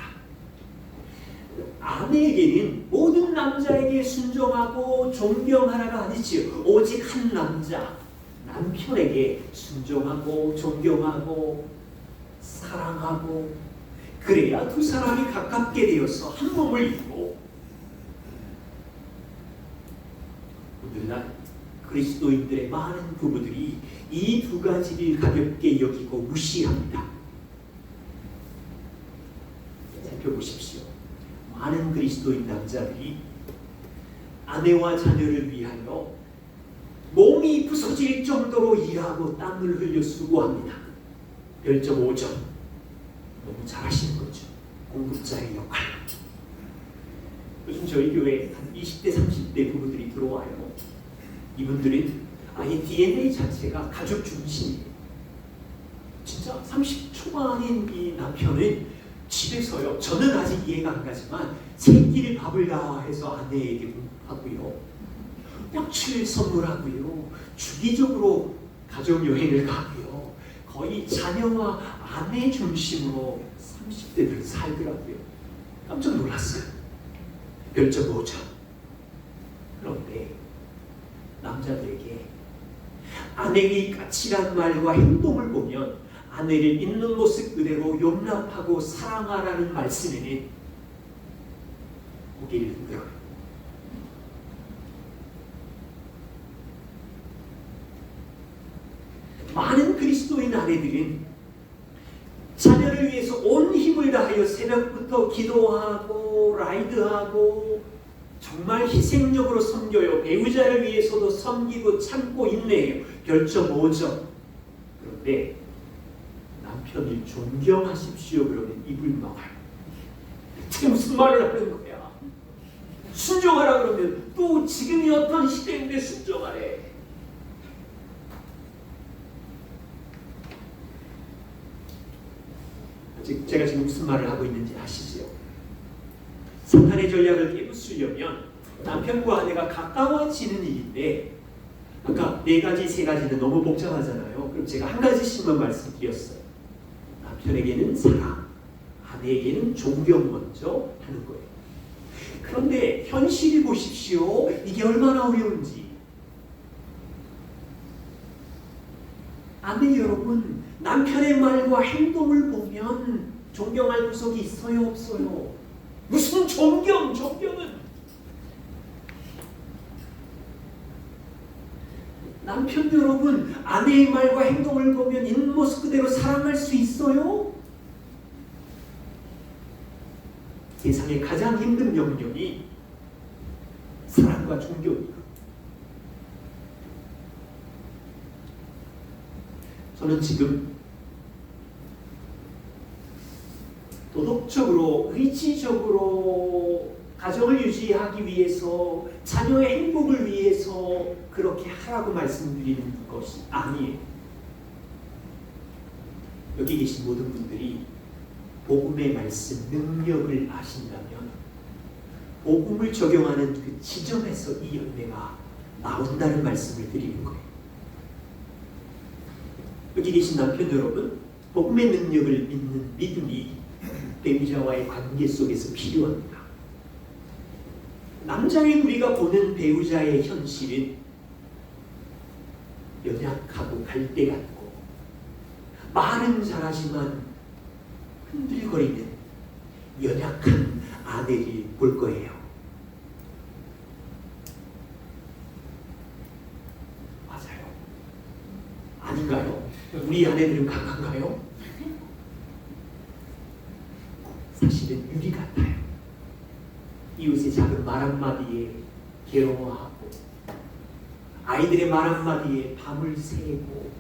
아내에게는 모든 남자에게 순종하고 존경하라가 아니지요. 오직 한 남자, 남편에게 순종하고 존경하고 사랑하고, 그래야 두 사람이 가깝게 되어서 한 몸을 이루고, 오늘날 그리스도인들의 많은 부부들이 이 두 가지를 가볍게 여기고 무시합니다. 살펴보십시오. 많은 그리스도인 남자들이 아내와 자녀를 위하여 몸이 부서질 정도로 일하고 땀을 흘려 수고합니다. 별점 5점. 너무 잘하시는 거죠. 공급자의 역할. 요즘 저희 교회에 한 20대 30대 부부들이 들어와요. 이분들은 아예 DNA 자체가 가족 중심이에요. 진짜 30 초반인 이 남편은 집에서요, 저는 아직 이해가 안 가지만 새끼를 밥을 다 해서 아내에게 하고요, 뼈치를 선물하고요, 주기적으로 가족여행을 가고요, 거의 자녀와 아내 중심으로 30대들은 살더라고요. 깜짝 놀랐어요. 별점 5점. 그런데 남자들에게 아내의 까칠한 말과 행동을 보면 아내를 있는 모습 그대로 용납하고 사랑하라는 말씀에는 고개를 흔들어요. 많은 그리스도인 아내들은 자녀를 위해서 온 힘을 다하여 새벽부터 기도하고 라이드하고 정말 희생적으로 섬겨요. 배우자를 위해서도 섬기고 참고 인내해요. 별점 5점. 그런데 남편을 존경하십시오 그러면 입을 막아요. 지금 무슨 말을 하는 거야? 순종하라 그러면 또 지금이 어떤 시대인데 순종하래. 제가 지금 무슨 말을 하고 있는지 아시죠? 사탄의 전략을 깨부수려면 남편과 아내가 가까워지는 일인데, 아까 4가지, 3가지는 너무 복잡하잖아요. 그럼 제가 한 가지씩만 말씀드렸어요. 남편에게는 사랑, 아내에게는 존경 먼저 하는 거예요. 그런데 현실을 보십시오. 이게 얼마나 어려운지. 아내 여러분, 남편의 말과 행동을 보면 존경할 구석이 있어요, 없어요? 무슨 존경은 남편 여러분, 아내의 말과 행동을 보면 있는 모습 그대로 사랑할 수 있어요? 세상에 가장 힘든 명령이 사랑과 존경이에요. 저는 지금 도덕적으로, 의지적으로 가정을 유지하기 위해서, 자녀의 행복을 위해서 그렇게 하라고 말씀드리는 것이 아니에요. 여기 계신 모든 분들이 복음의 말씀 능력을 아신다면 복음을 적용하는 그 지점에서 이 열매가 나온다는 말씀을 드리는 거예요. 여기 계신 남편 여러분, 복음의 능력을 믿는 믿음이 배우자와의 관계 속에서 필요합니다. 남자인 우리가 보는 배우자의 현실은 연약하고 갈대 같고 말은 잘하지만 흔들거리는 연약한 아내를 볼 거예요. 맞아요. 아닌가요? 우리 아내들은 강한가요? 사실은 유리 같아요. 이웃의 작은 말 한마디에 괴로워하고, 아이들의 말 한마디에 밤을 새고,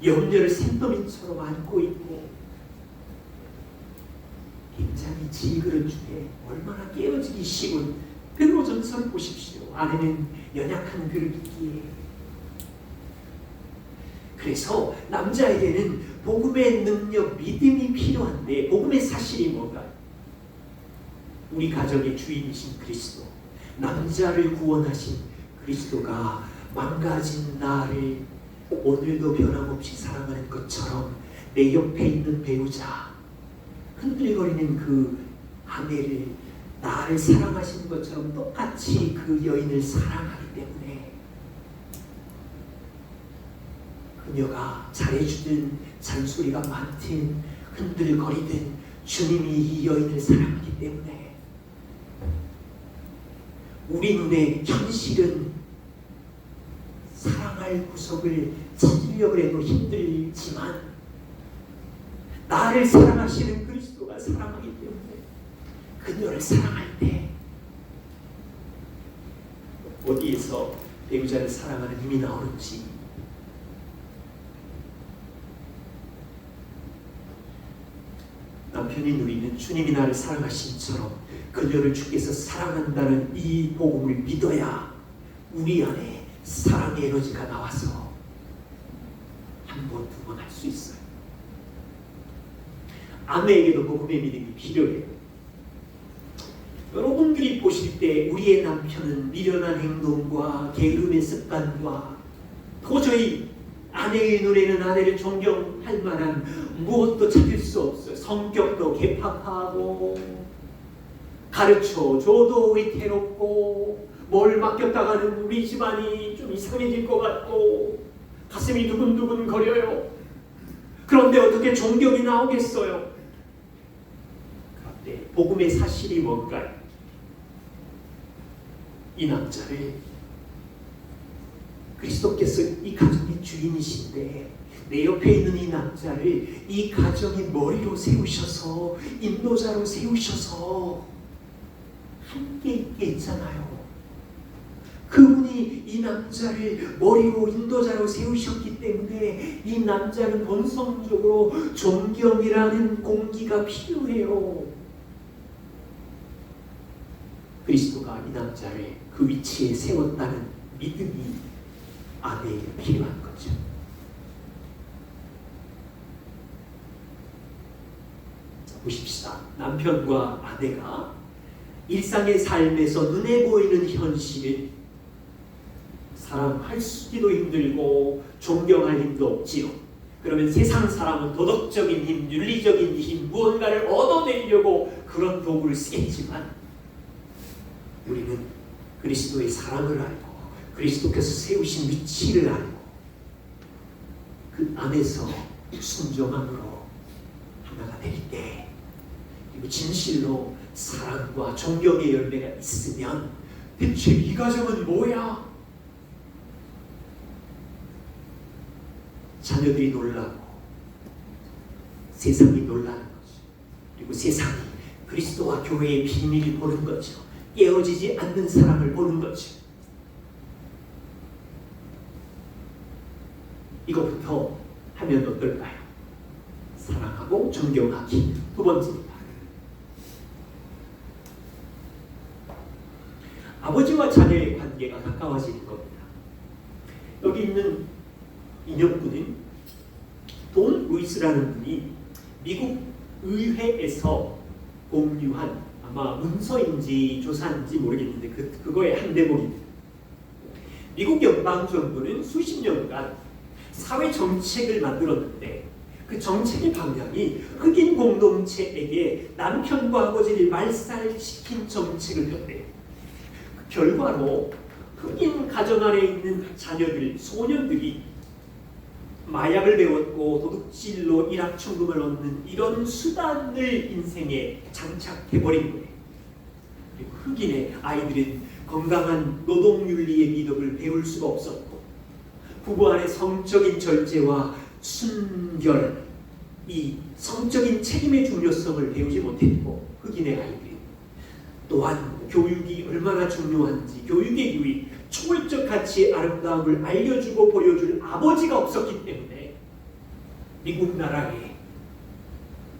염려를 샌더민처럼 안고 있고, 굉장히 질그릇 중에 얼마나 깨어지기 쉬운 베드로전서를 보십시오. 아내는 연약한 그릇이기에. 그래서 남자에게는 복음의 능력, 믿음이 필요한데, 복음의 사실이 뭔가요? 우리 가정의 주인이신 그리스도, 남자를 구원하신 그리스도가 망가진 나를 오늘도 변함없이 사랑하는 것처럼 내 옆에 있는 배우자, 흔들거리는 그 아내를 나를 사랑하시는 것처럼 똑같이 그 여인을 사랑하기 때문에 그녀가 잘해주든 잔소리가 많든 흔들거리든 주님이 이 여인을 사랑하기 때문에 우리 눈에 현실은 사랑할 구석을 찾으려고 해도 힘들지만 나를 사랑하시는 그리스도가 사랑하기 때문에 그녀를 사랑할 때 어디에서 배우자를 사랑하는 힘이 나오는지 남편이 누리는 주님이 나를 사랑하신처럼 그녀를 주께서 사랑한다는 이 복음을 믿어야 우리 안에 사랑의 에너지가 나와서 한 번, 두 번 할 수 있어요. 아내에게도 복음의 믿음이 필요해요. 여러분들이 보실 때 우리의 남편은 미련한 행동과 게으름의 습관과 도저히 아내의 눈에는 아내를 존경할 만한 무엇도 찾을 수 없어요. 성격도 개팍하고 가르쳐줘도 위태롭고 뭘 맡겼다가는 우리 집안이 좀 이상해질 것 같고 가슴이 두근두근 거려요. 그런데 어떻게 존경이 나오겠어요? 그런데 복음의 사실이 뭔가요? 이 남자를 그리스도께서 이 가정의 주인이신데 내 옆에 있는 이 남자를 이 가정의 머리로 세우셔서 인도자로 세우셔서 함께 있게 했잖아요. 그분이 이 남자를 머리로 인도자로 세우셨기 때문에 이 남자는 본성적으로 존경이라는 공기가 필요해요. 그리스도가 이 남자를 그 위치에 세웠다는 믿음이 아내에게 필요한 거죠. 보십시다. 남편과 아내가 일상의 삶에서 눈에 보이는 현실을 사랑할 수기도 힘들고 존경할 힘도 없지요. 그러면 세상 사람은 도덕적인 힘, 윤리적인 힘, 무언가를 얻어내려고 그런 도구를 쓰겠지만 우리는 그리스도의 사랑을 알고 그리스도께서 세우신 위치를 알고 그 안에서 순종함으로 하나가 될 때 그리고 진실로 사랑과 존경의 열매가 있으면 대체 이 가정은 뭐야? 자녀들이 놀라고 세상이 놀라는 거죠. 그리고 세상이 그리스도와 교회의 비밀을 보는 거죠. 깨어지지 않는 사랑을 보는 거죠. 이것부터 하면 어떨까요? 사랑하고 존경하기. 두 번째입니다. 아버지와 자녀의 관계가 가까워지는 겁니다. 여기 있는 인형꾼은 돈 루이스라는 분이 미국 의회에서 공유한 아마 문서인지 조사인지 모르겠는데 그거의 한 대목입니다. 미국 연방정부는 수십 년간 사회 정책을 만들었는데 그 정책의 방향이 흑인 공동체에게 남편과 아버지를 말살시킨 정책을 폈대요. 그 결과로 흑인 가정 안에 있는 자녀들, 소년들이 마약을 배웠고 도둑질로 일확천금을 얻는 이런 수단을 인생에 장착해버린 거예요. 그리고 흑인의 아이들은 건강한 노동윤리의 미덕을 배울 수가 없었고 부부 안의 성적인 절제와 순결, 이 성적인 책임의 중요성을 배우지 못했고 흑인의 아이들은 또한 교육이 얼마나 중요한지 교육의 유익, 초월적 가치의 아름다움을 알려주고 보여줄 아버지가 없었기 때문에 미국 나라의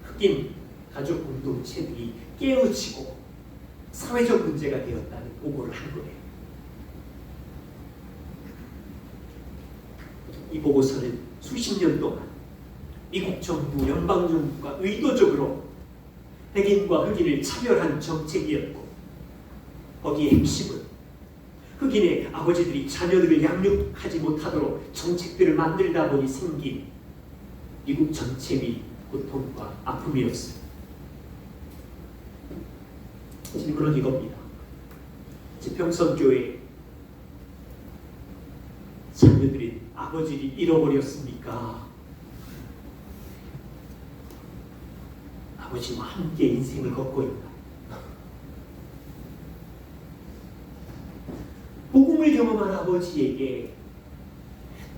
흑인 가족 공동체들이 깨우치고 사회적 문제가 되었다는 보고를 한 거예요. 이 보고서는 수십 년 동안 미국 정부, 연방 정부가 의도적으로 백인과 흑인을 차별한 정책이었고 거기에 핵심은 흑인의 아버지들이 자녀들을 양육하지 못하도록 정책들을 만들다 보니 생긴 미국 전체 및 고통과 아픔이었어요. 질문은 이겁니다. 지평선교회 자녀들이 아버지를 잃어버렸습니까? 아버지와 함께 인생을 걷고 있다. 복음을 경험한 아버지에게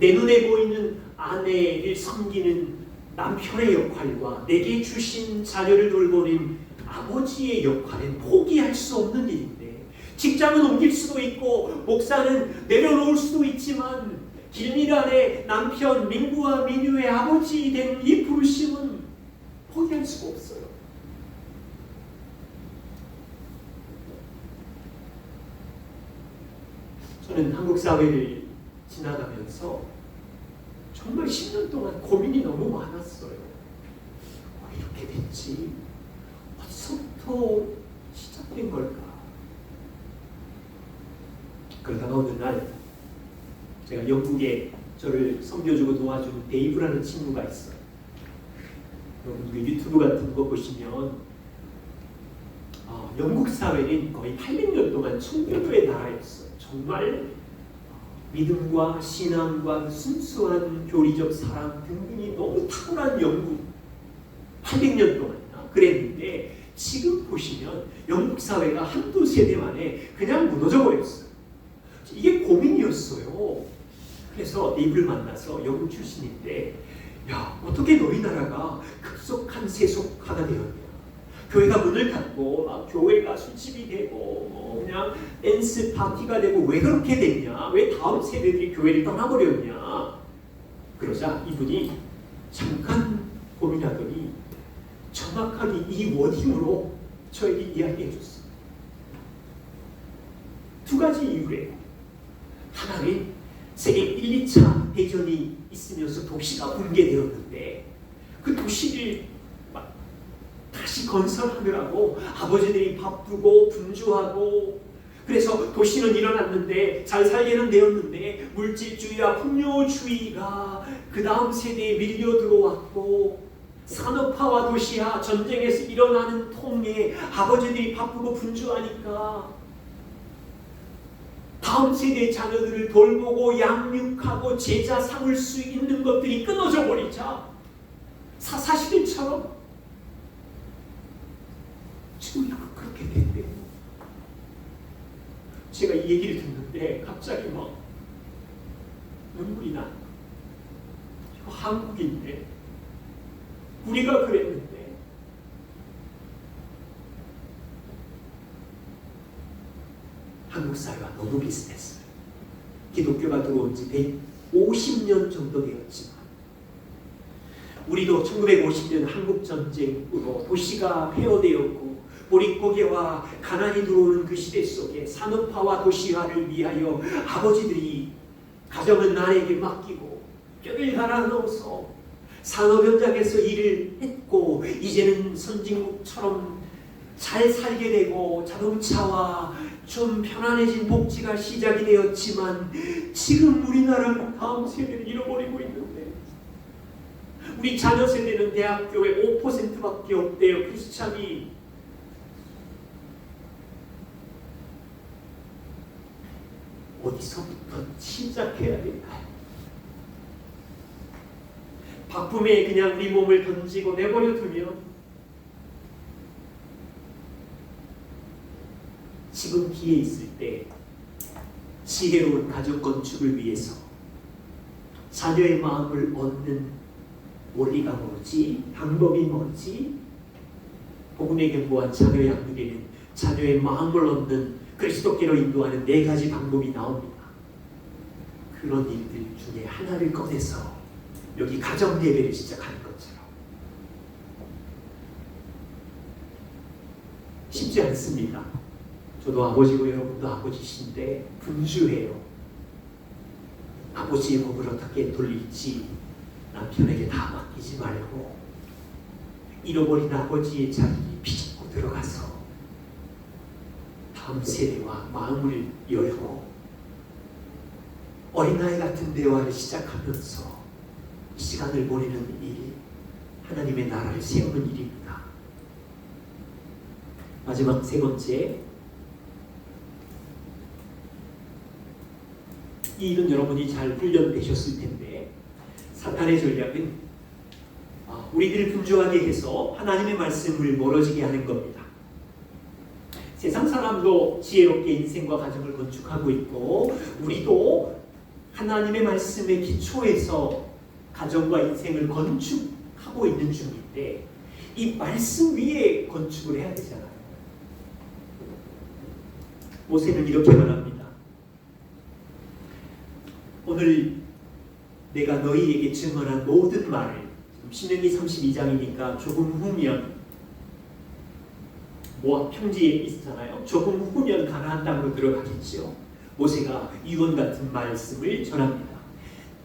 내 눈에 보이는 아내를 섬기는 남편의 역할과 내게 주신 자녀를 돌보는 아버지의 역할은 포기할 수 없는 일인데, 직장은 옮길 수도 있고 목사는 내려놓을 수도 있지만 길미란의 남편 민구와 민유의 아버지 된 이 부르심은 포기할 수가 없어요. 저는 한국 사회를 지나가면서 정말 10년 동안 고민이 너무 많았어요. 왜 이렇게 됐지? 어디서부터 시작된 걸까? 그러다가 어느 날 제가 영국에 저를 섬겨주고 도와준 데이브라는 친구가 있어요. 여러분 그 유튜브 같은 거 보시면 영국 사회는 거의 800년 동안 청교도의 나라였어요. 정말 믿음과 신앙과 순수한 교리적 사랑 등등이 너무 탁월한 영국 800년 동안 그랬는데, 지금 보시면 영국 사회가 한두 세대 만에 그냥 무너져 버렸어요. 이게 고민이었어요. 그래서 데이브를 만나서 영국 출신인데, 야, 어떻게 너희 나라가 급속한 세속화가 되었냐? 교회가 문을 닫고 막 교회가 술집이 되고 그냥 댄스 파티가 되고 왜 그렇게 됐냐? 왜 다음 세대들이 교회를 떠나버렸냐? 그러자 이분이 잠깐 고민하더니 정확하게 이 워딩으로 저에게 이야기해 줬어요. 두 가지 이유래요. 하나는 세계 1, 2차 대전이 있으면서 도시가 붕괴되었는데, 그 도시를 다시 건설하느라고 아버지들이 바쁘고 분주하고, 그래서 도시는 일어났는데 잘 살게는 되었는데 물질주의와 풍요주의가 그 다음 세대에 밀려 들어왔고, 산업화와 도시화, 전쟁에서 일어나는 통에 아버지들이 바쁘고 분주하니까 다음 세대의 자녀들을 돌보고 양육하고 제자 삼을 수 있는 것들이 끊어져 버리자 사사시대처럼 지금 그렇게 된대요. 제가 이 얘기를 듣는데 갑자기 막 눈물이 나. 한국인데 우리가 그랬는데 한국 사회와 너무 비슷했어요. 기독교가 들어온 지 150년 정도 되었지만 우리도 1950년 한국전쟁으로 도시가 폐허되었고 보릿고개와 가난이 들어오는 그 시대 속에 산업화와 도시화를 위하여 아버지들이 가정은 나에게 맡기고 뼈를 갈아 넣어서 산업 현장에서 일을 했고, 이제는 선진국처럼 잘 살게 되고 자동차와 좀 편안해진 복지가 시작이 되었지만, 지금 우리나라는 다음 세대를 잃어버리고 있는데, 우리 자녀 세대는 대학교에 5%밖에 없대요. 크리스찬이. 어디서부터 시작해야 될까요? 바쁨에 그냥 우리 몸을 던지고 내버려 두면 지금 기회 있을 때 지혜로운 가정 건축을 위해서 자녀의 마음을 얻는 원리가 뭐지? 방법이 뭐지? 복음의 견고한 자녀 양육에는 자녀의 마음을 얻는 그리스도께로 인도하는 4가지 방법이 나옵니다. 그런 일들 중에 하나를 꺼내서 여기 가정 예배를 시작하는 것처럼 쉽지 않습니다. 저도 아버지고 여러분도 아버지신데 분주해요. 아버지의 몸을 어떻게 돌릴지 남편에게 다 맡기지 말고 잃어버린 아버지의 자리에 비집고 들어가서 다음 세대와 마음을 열고 어린아이 같은 대화를 시작하면서 시간을 보내는 일, 하나님의 나라를 세우는 일입니다. 마지막 세 번째, 이 일은 여러분이 잘 훈련되셨을 텐데, 사탄의 전략은 우리들을 분주하게 해서 하나님의 말씀을 멀어지게 하는 겁니다. 세상 사람도 지혜롭게 인생과 가정을 건축하고 있고, 우리도 하나님의 말씀의 기초에서 가정과 인생을 건축하고 있는 중인데, 이 말씀 위에 건축을 해야 되잖아요. 모세는 이렇게 말합니다. 오늘 내가 너희에게 증언한 모든 말을, 신명기 32장이니까 조금 후면, 모압 평지에 있잖아요. 조금 후면 가나안 땅으로 들어가겠죠. 모세가 유언 같은 말씀을 전합니다.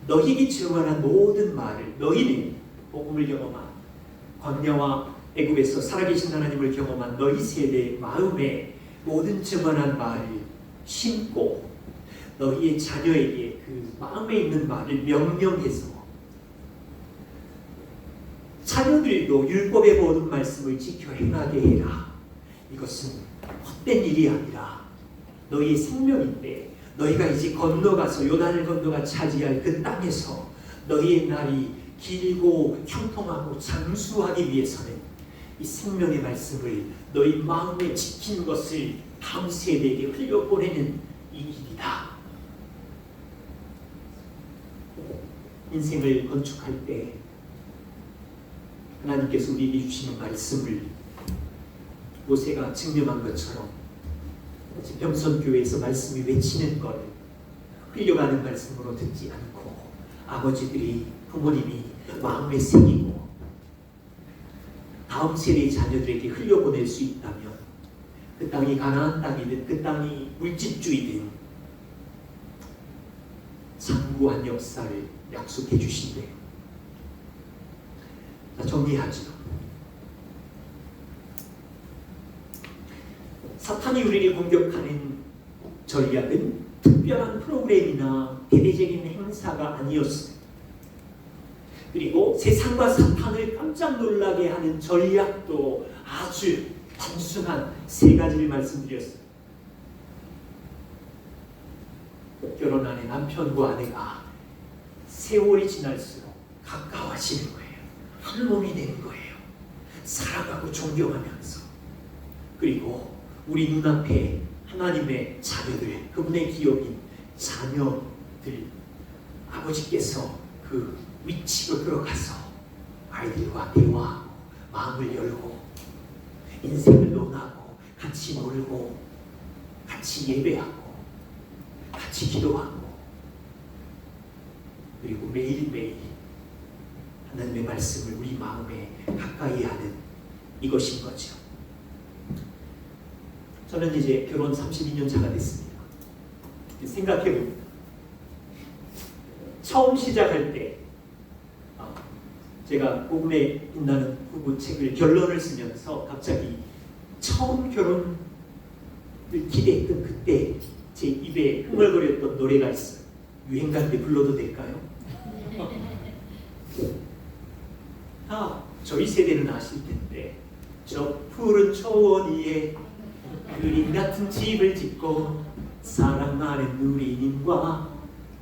너희에게 증언한 모든 말을, 너희는 복음을 경험한, 광야와 애굽에서 살아계신 하나님을 경험한 너희 세대의 마음에 모든 증언한 말을 심고, 너희의 자녀에게 그 마음에 있는 말을 명령해서 자녀들도 율법의 모든 말씀을 지켜 행하게 해라. 이것은 헛된 일이 아니라 너희의 생명인데, 너희가 이제 건너가서 요단을 건너가 차지할 그 땅에서 너희의 날이 길고 형통하고 장수하기 위해서는 이 생명의 말씀을 너희 마음에 지킨 것을 다음 세대에게 흘려보내는 이 일이다. 인생을 건축할 때 하나님께서 우리에게 주시는 말씀을 모세가 증명한 것처럼 병선교회에서 말씀이 외치는 것을 흘려가는 말씀으로 듣지 않고, 아버지들이, 부모님이 마음에 새기고 다음 세대의 자녀들에게 흘려보낼 수 있다면, 그 땅이 가나안 땅이든 그 땅이 물집주이든 장구한 역사를 약속해 주신대요. 자, 정리하죠. 사탄이 우리를 공격하는 전략은 특별한 프로그램이나 대대적인 행사가 아니었어요. 그리고 세상과 사탄을 깜짝 놀라게 하는 전략도 아주 단순한 세 가지를 말씀드렸어요. 결혼 안에 남편과 아내가 세월이 지날수록 가까워지는 거예요. 한 몸이 되는 거예요. 사랑하고 존경하면서. 그리고 우리 눈앞에 하나님의 자녀들, 그분의 기업인 자녀들, 아버지께서 그 위치로 들어가서 아이들과 대화하고 마음을 열고 인생을 논하고 같이 놀고 같이 예배하고 같이 기도하고, 그리고 매일매일 하나님의 말씀을 우리 마음에 가까이 하는 이것인 거죠. 저는 이제 결혼 32년 차가 됐습니다. 생각해봅니다. 처음 시작할 때 제가 복음에 빛나는 부부 책을 결론을 쓰면서 갑자기 처음 결혼을 기대했던 그때 제 입에 흥얼거렸던 노래가 있어요. 유행가인데 불러도 될까요? 저희 세대는 아실 텐데, 저 푸른 초원 위에 그림 같은 집을 짓고 사랑 많은 누리님과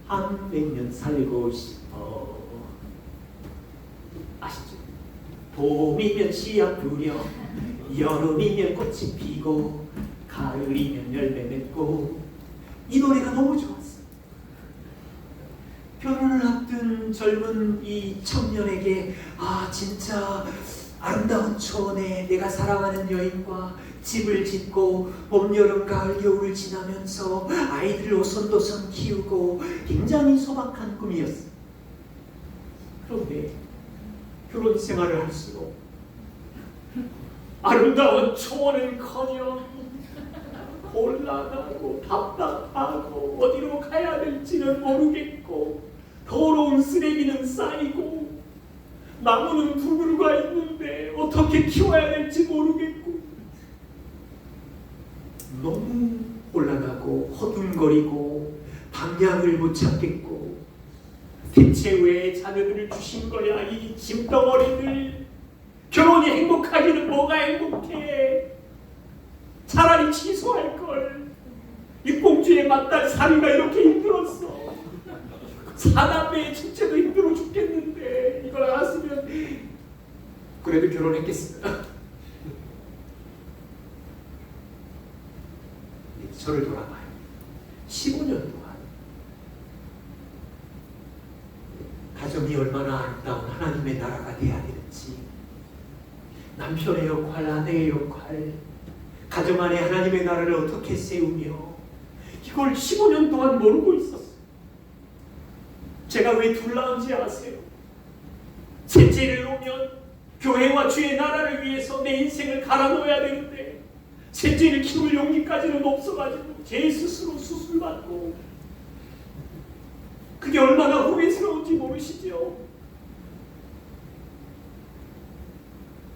한 100년 살고 싶어. 아시죠? 봄이면 씨앗 뿌려, 여름이면 꽃이 피고, 가을이면 열매 맺고. 이 노래가 너무 좋았어요. 결혼을 앞둔 젊은 이 청년에게 진짜 아름다운 초원에 내가 사랑하는 여인과 집을 짓고 봄, 여름, 가을, 겨울을 지나면서 아이들을 오손도손 키우고 굉장히 소박한 꿈이었어요. 그런데 결혼 생활을 할수록 아름다운 초원은커녕 곤란하고 답답하고 어디로 가야 될지는 모르겠고, 더러운 쓰레기는 쌓이고 나무는 두그루가 있는데 어떻게 키워야 될지 모르겠고, 너무 곤란하고 허둥거리고 방향을 못 찾겠고 대체 왜 자녀들을 주신 거야? 이 짐덩어리들. 결혼이 행복하기는 뭐가 행복해? 차라리 취소할 걸. 이 공주의 맏딸 사리가 이렇게 힘들었어. 사남매의 첫째도 힘들어 죽겠는데 이걸 알았으면 그래도 결혼했겠어. 저를 돌아봐요. 15년 동안 가정이 얼마나 아름다운 하나님의 나라가 돼야 되는지, 남편의 역할, 아내의 역할, 가정 안에 하나님의 나라를 어떻게 세우며, 이걸 15년 동안 모르고 있었어요. 제가 왜 둘러앉지 아세요? 셋째를 오면 교회와 주의 나라를 위해서 내 인생을 갈아넣어야 되는데 셋째를 키울 용기까지는 없어가지고 제 스스로 수술받고, 그게 얼마나 후회스러운지 모르시죠?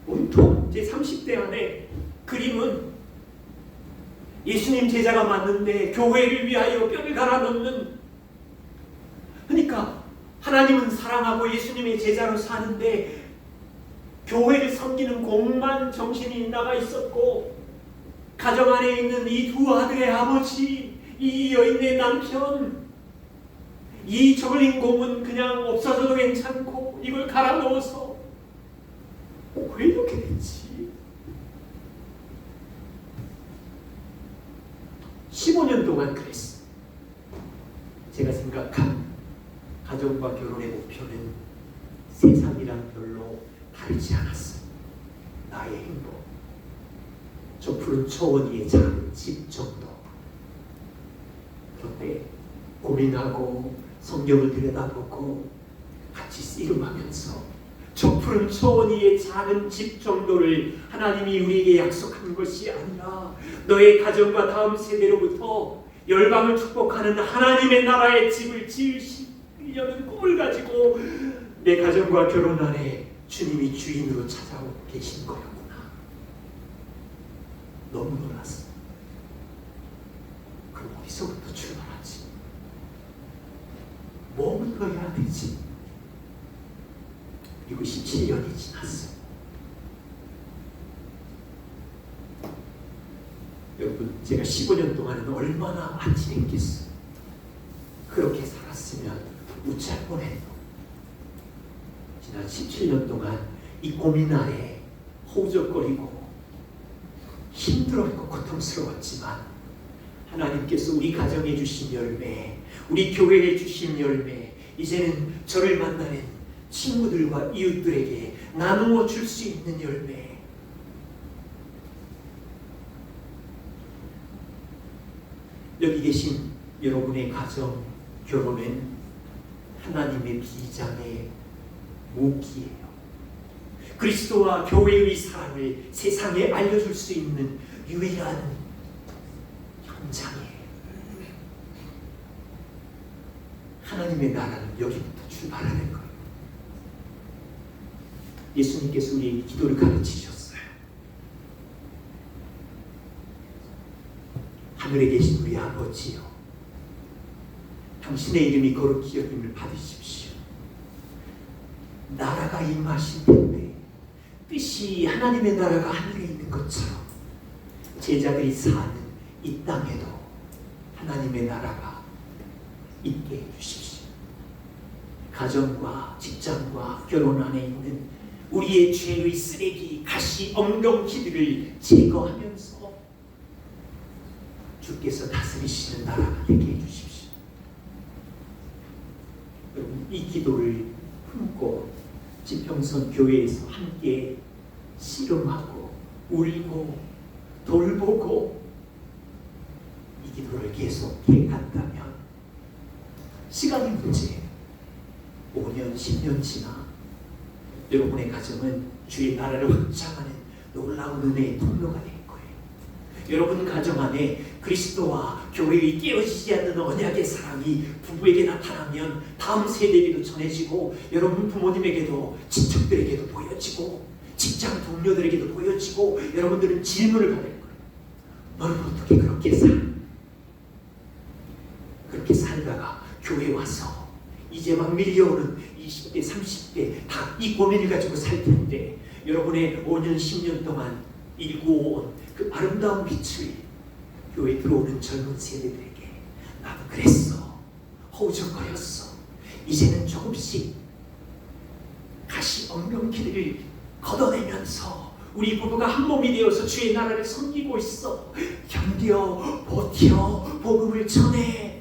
온통 제 30대 안에 그림은 예수님 제자가 맞는데 교회를 위하여 뼈를 갈아넣는, 그러니까 하나님은 사랑하고 예수님의 제자로 사는데 교회를 섬기는 공만 정신이 나가 있었고, 가정 안에 있는 이 두 아들의 아버지, 이 여인의 남편, 이 저글링 공은 그냥 없어져도 괜찮고 이걸 갈아 넣어서 왜 이렇게 됐지? 15년 동안 그랬어. 제가 생각한 가정과 결혼의 목표는 세상이랑 별로 다르지 않았어. 나의 행복, 저 푸른 초원 위에 작은 집 정도. 그런데 고민하고 성경을 들여다보고 같이 씨름하면서 저 푸른 초원 위에 작은 집 정도를 하나님이 우리에게 약속한 것이 아니라 너의 가정과 다음 세대로부터 열방을 축복하는 하나님의 나라의 집을 지으시려는 꿈을 가지고 내 가정과 결혼 안에 주님이 주인으로 찾아오고 계신 거였구나. 너무 놀랐어. 그럼 어디서부터 출발하지? 뭐 물어야 되지? 그리고 17년이 지났어. 여러분, 제가 15년 동안은 얼마나 안 지냈겠어. 그렇게 살았으면 우짤 뻔했어. 지난 17년 동안 이 고민 아래 허우적거리고 힘들었고 고통스러웠지만 하나님께서 우리 가정에 주신 열매, 우리 교회에 주신 열매, 이제는 저를 만나는 친구들과 이웃들에게 나누어 줄 수 있는 열매, 여기 계신 여러분의 가정, 결혼은 하나님의 비장의 모기예요. 그리스도와 교회의 사랑을 세상에 알려줄 수 있는 유일한 현장이에요. 하나님의 나라는 여기부터 출발하는 거예요. 예수님께서 우리에게 기도를 가르치셨어요. 하늘에 계신 우리 아버지요, 당신의 이름이 거룩히 여김을 받으십시오. 나라가 임하실 텐데 뜻이 하나님의 나라가 하늘에 있는 것처럼 제자들이 사는 이 땅에도 하나님의 나라가 있게 해주십시오. 가정과 직장과 결혼 안에 있는 우리의 죄의 쓰레기, 가시, 엉겅퀴들을 제거하면서 주께서 다스리시는 나라가 되게 해주십시오. 여러분, 이 기도를 품고 지평선 교회에서 함께 씨름하고 울고 돌보고 이 기도를 계속 해간다면 시간이 문제예요. 5년, 10년 지나 여러분의 가정은 주의 나라를 확장하는 놀라운 은혜의 통로가 될 거예요. 여러분 가정 안에 그리스도와 교회의 깨어지지 않는 언약의 사랑이 부부에게 나타나면 다음 세대에게도 전해지고, 여러분 부모님에게도 친척들에게도 보여지고, 직장 동료들에게도 보여지고, 여러분들은 질문을 받을 거예요. 너는 어떻게 그렇게 살아? 그렇게 살다가 교회 와서 이제 막 밀려오는 20대, 30대 다 이 고민을 가지고 살 텐데 여러분의 5년, 10년 동안 일구어온 그 아름다운 빛을 교회 들어오는 젊은 세대들에게 나도 그랬어. 허우적거렸어. 이제는 조금씩 다시 엉겅퀴를 걷어내면서 우리 부부가 한 몸이 되어서 주의 나라를 섬기고 있어. 견뎌, 버텨, 복음을 전해.